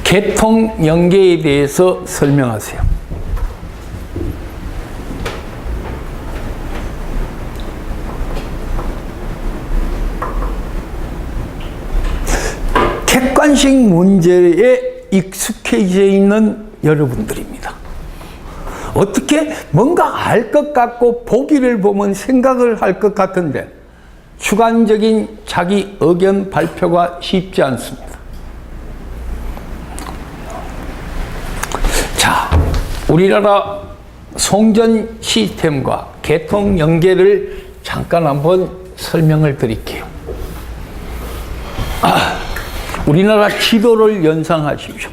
개통 연계에 대해서 설명하세요. 객관식 문제에 익숙해져 있는 여러분들입니다. 어떻게 뭔가 알 것 같고 보기를 보면 생각을 할 것 같은데 주관적인 자기 의견 발표가 쉽지 않습니다. 자, 우리나라 송전 시스템과 개통 연계를 잠깐 한번 설명을 드릴게요. 우리나라 지도를 연상하십시오.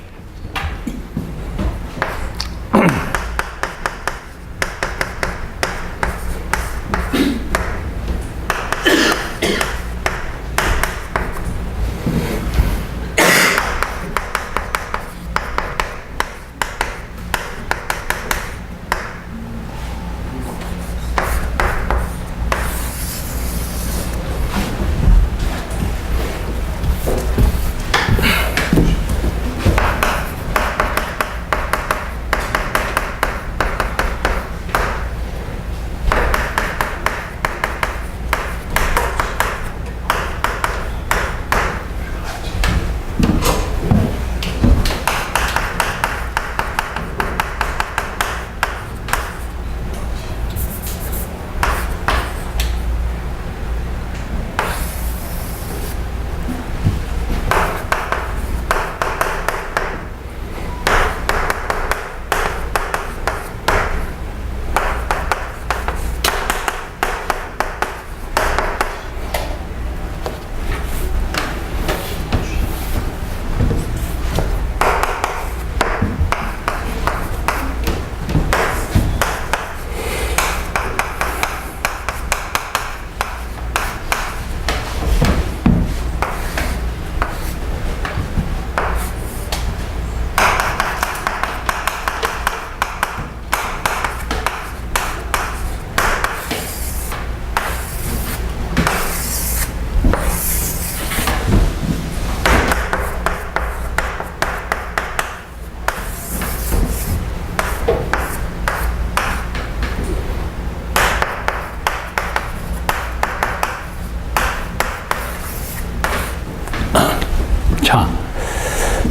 자,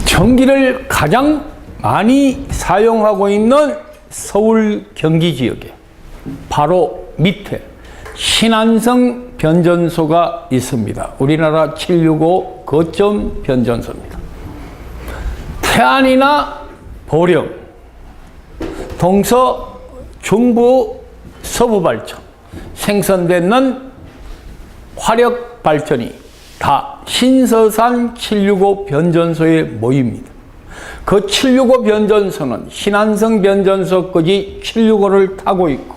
전기를 가장 많이 사용하고 있는 서울 경기 지역에 바로 밑에 신안성 변전소가 있습니다. 우리나라 765 거점 변전소입니다. 태안이나 보령, 동서, 중부, 서부발전 생산되는 화력발전이 다 신서산 765 변전소에 모입니다. 그 765 변전소는 신안성 변전소까지 765를 타고 있고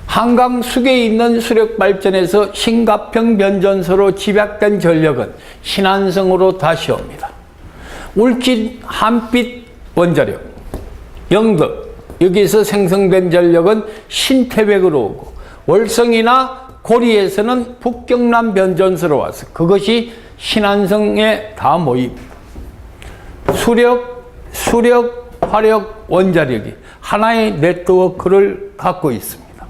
한강 수계에 있는 수력발전에서 신가평 변전소로 집약된 전력은 신안성으로 다시 옵니다. 울진 한빛 원자력, 영덕 여기서 생성된 전력은 신태백으로 오고 월성이나 고리에서는 북경남 변전소로 와서 그것이 신안성에 다 모입니다. 수력, 화력, 원자력이 하나의 네트워크를 갖고 있습니다.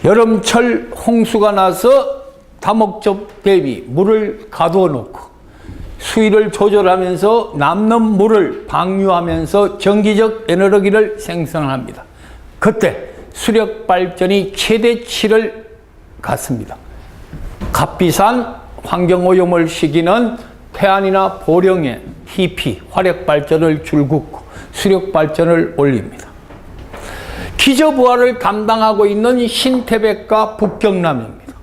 여름철 홍수가 나서 다목적 대비 물을 가두어 놓고 수위를 조절하면서 남는 물을 방류하면서 전기적 에너지를 생성합니다. 그때 수력 발전이 최대치를 갖습니다. 값비싼 환경오염을 시키는 태안이나 보령에 TP, 화력 발전을 줄긋고 수력 발전을 올립니다. 기저부하를 담당하고 있는 신태백과 북경남입니다.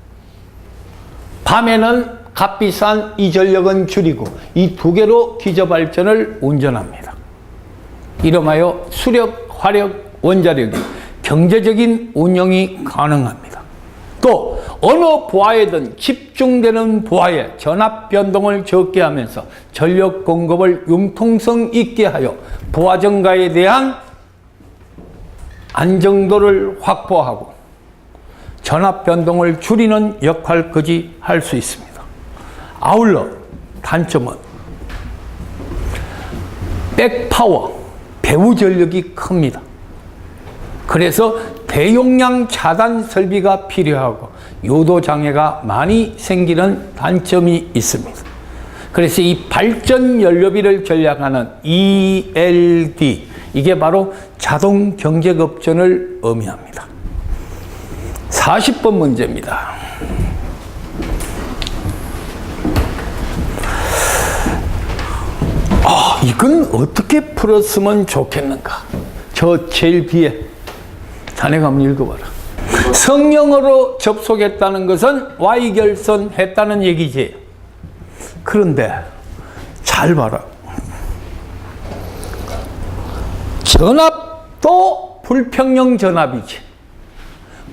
밤에는 값비싼 이 전력은 줄이고 이 두 개로 기저발전을 운전합니다. 이름하여 수력, 화력, 원자력이 경제적인 운영이 가능합니다. 또 어느 부하에든 집중되는 부하에 전압 변동을 적게 하면서 전력 공급을 융통성 있게 하여 부하 증가에 대한 안정도를 확보하고 전압 변동을 줄이는 역할까지 할 수 있습니다. 아울러 단점은 백파워, 배후 전력이 큽니다. 그래서 대용량 차단 설비가 필요하고 요도 장애가 많이 생기는 단점이 있습니다. 그래서 이 발전 연료비를 절약하는 ELD, 이게 바로 자동 경제급전을 의미합니다. 40번 문제입니다. 이건 어떻게 풀었으면 좋겠는가? 저 제일 뒤에 자네가 한번 읽어봐라. 성령으로 접속했다는 것은 Y결선했다는 얘기지. 그런데 잘 봐라. 전압도 불평형 전압이지.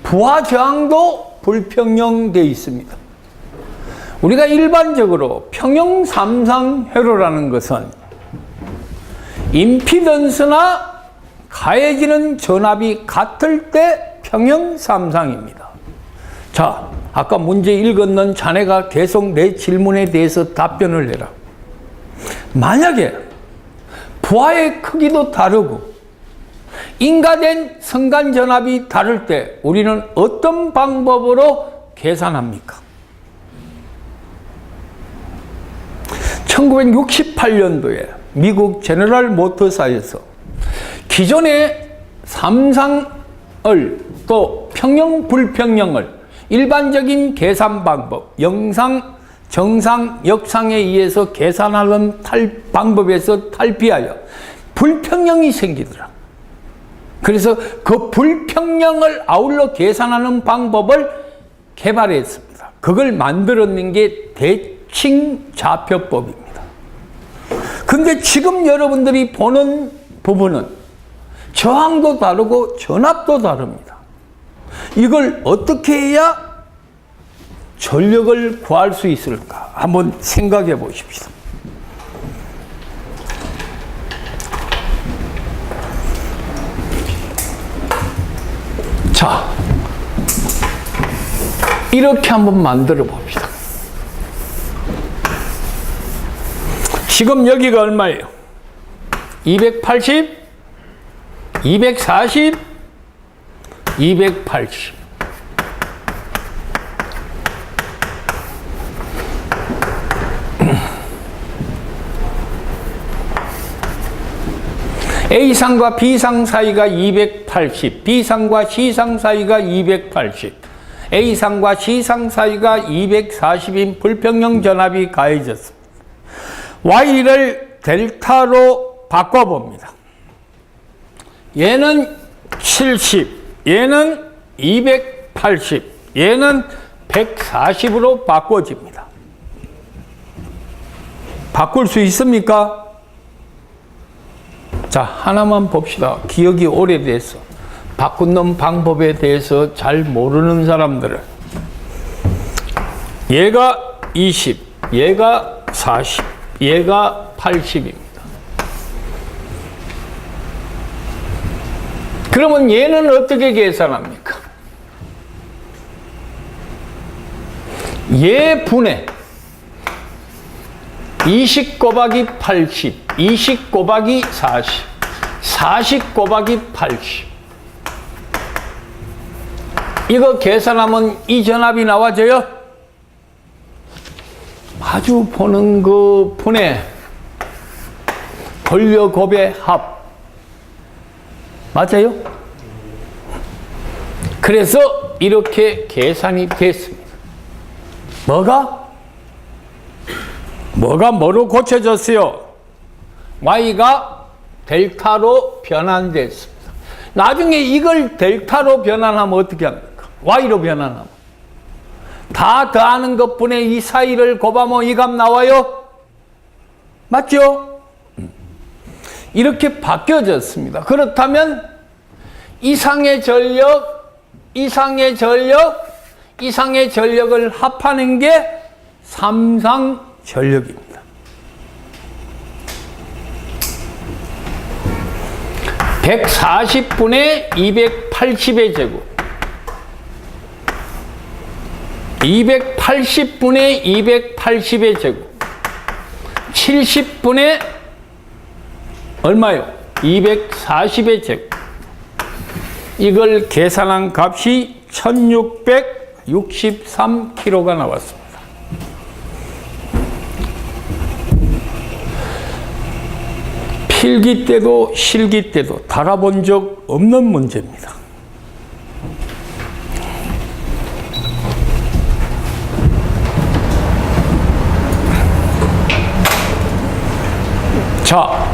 부하 저항도 불평형 되어 있습니다. 우리가 일반적으로 평형 삼상 회로라는 것은 임피던스나 가해지는 전압이 같을 때 평형 삼상입니다. 자, 아까 문제 읽었는 자네가 계속 내 질문에 대해서 답변을 해라. 만약에 부하의 크기도 다르고 인가된 성간 전압이 다를 때 우리는 어떤 방법으로 계산합니까? 1968년도에 미국 제너럴 모터사에서 기존의 삼상을 또 평형 불평형을 일반적인 계산 방법, 영상, 정상, 역상에 의해서 계산하는 방법에서 탈피하여 불평형이 생기더라. 그래서 그 불평형을 아울러 계산하는 방법을 개발했습니다. 그걸 만들어낸 게 대칭좌표법입니다. 근데 지금 여러분들이 보는 부분은 저항도 다르고 전압도 다릅니다. 이걸 어떻게 해야 전력을 구할 수 있을까? 한번 생각해 보십시오. 자, 이렇게 한번 만들어 봅시다. 지금 여기가 얼마예요? 280, 240, 280. A상과 B상 사이가 280, B상과 C상 사이가 280, A상과 C상 사이가 240인 불평형 전압이 가해졌습니다. Y를 델타로 바꿔봅니다. 얘는 70, 얘는 280, 얘는 140으로 바꿔집니다. 바꿀 수 있습니까? 자, 하나만 봅시다. 기억이 오래돼서 바꾸는 방법에 대해서 잘 모르는 사람들은 얘가 20, 얘가 40, 얘가 80입니다. 그러면 얘는 어떻게 계산합니까? 얘 분의 20 곱하기 80, 20 곱하기 40, 40 곱하기 80. 이거 계산하면 이 전압이 나와져요? 마주 보는 그 분의 권력곱의 합. 맞아요? 그래서 이렇게 계산이 됐습니다. 뭐가 뭐로 고쳐졌어요? y가 델타로 변환됐습니다. 나중에 이걸 델타로 변환하면 어떻게 합니까? y로 변환하면 다 더하는 것분의 이 사이를 곱하면 이 값 나와요? 맞죠? 이렇게 바뀌어졌습니다. 그렇다면 이상의 전력, 이상의 전력, 이상의 전력을 합하는 게 삼상 전력입니다. (140분의 280의 제곱) 280분의 280의 제곱 70분의 얼마요? 240의 제곱. 이걸 계산한 값이 1663kg가 나왔습니다. 필기 때도 실기 때도 달아본 적 없는 문제입니다. 자,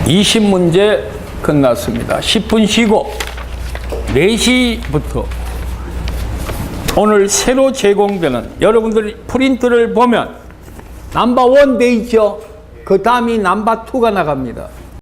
20문제 끝났습니다. 10분 쉬고 4시부터 오늘 새로 제공되는 여러분들이 프린트를 보면 넘버 1 돼 있죠? 그 다음이 넘버 2가 나갑니다.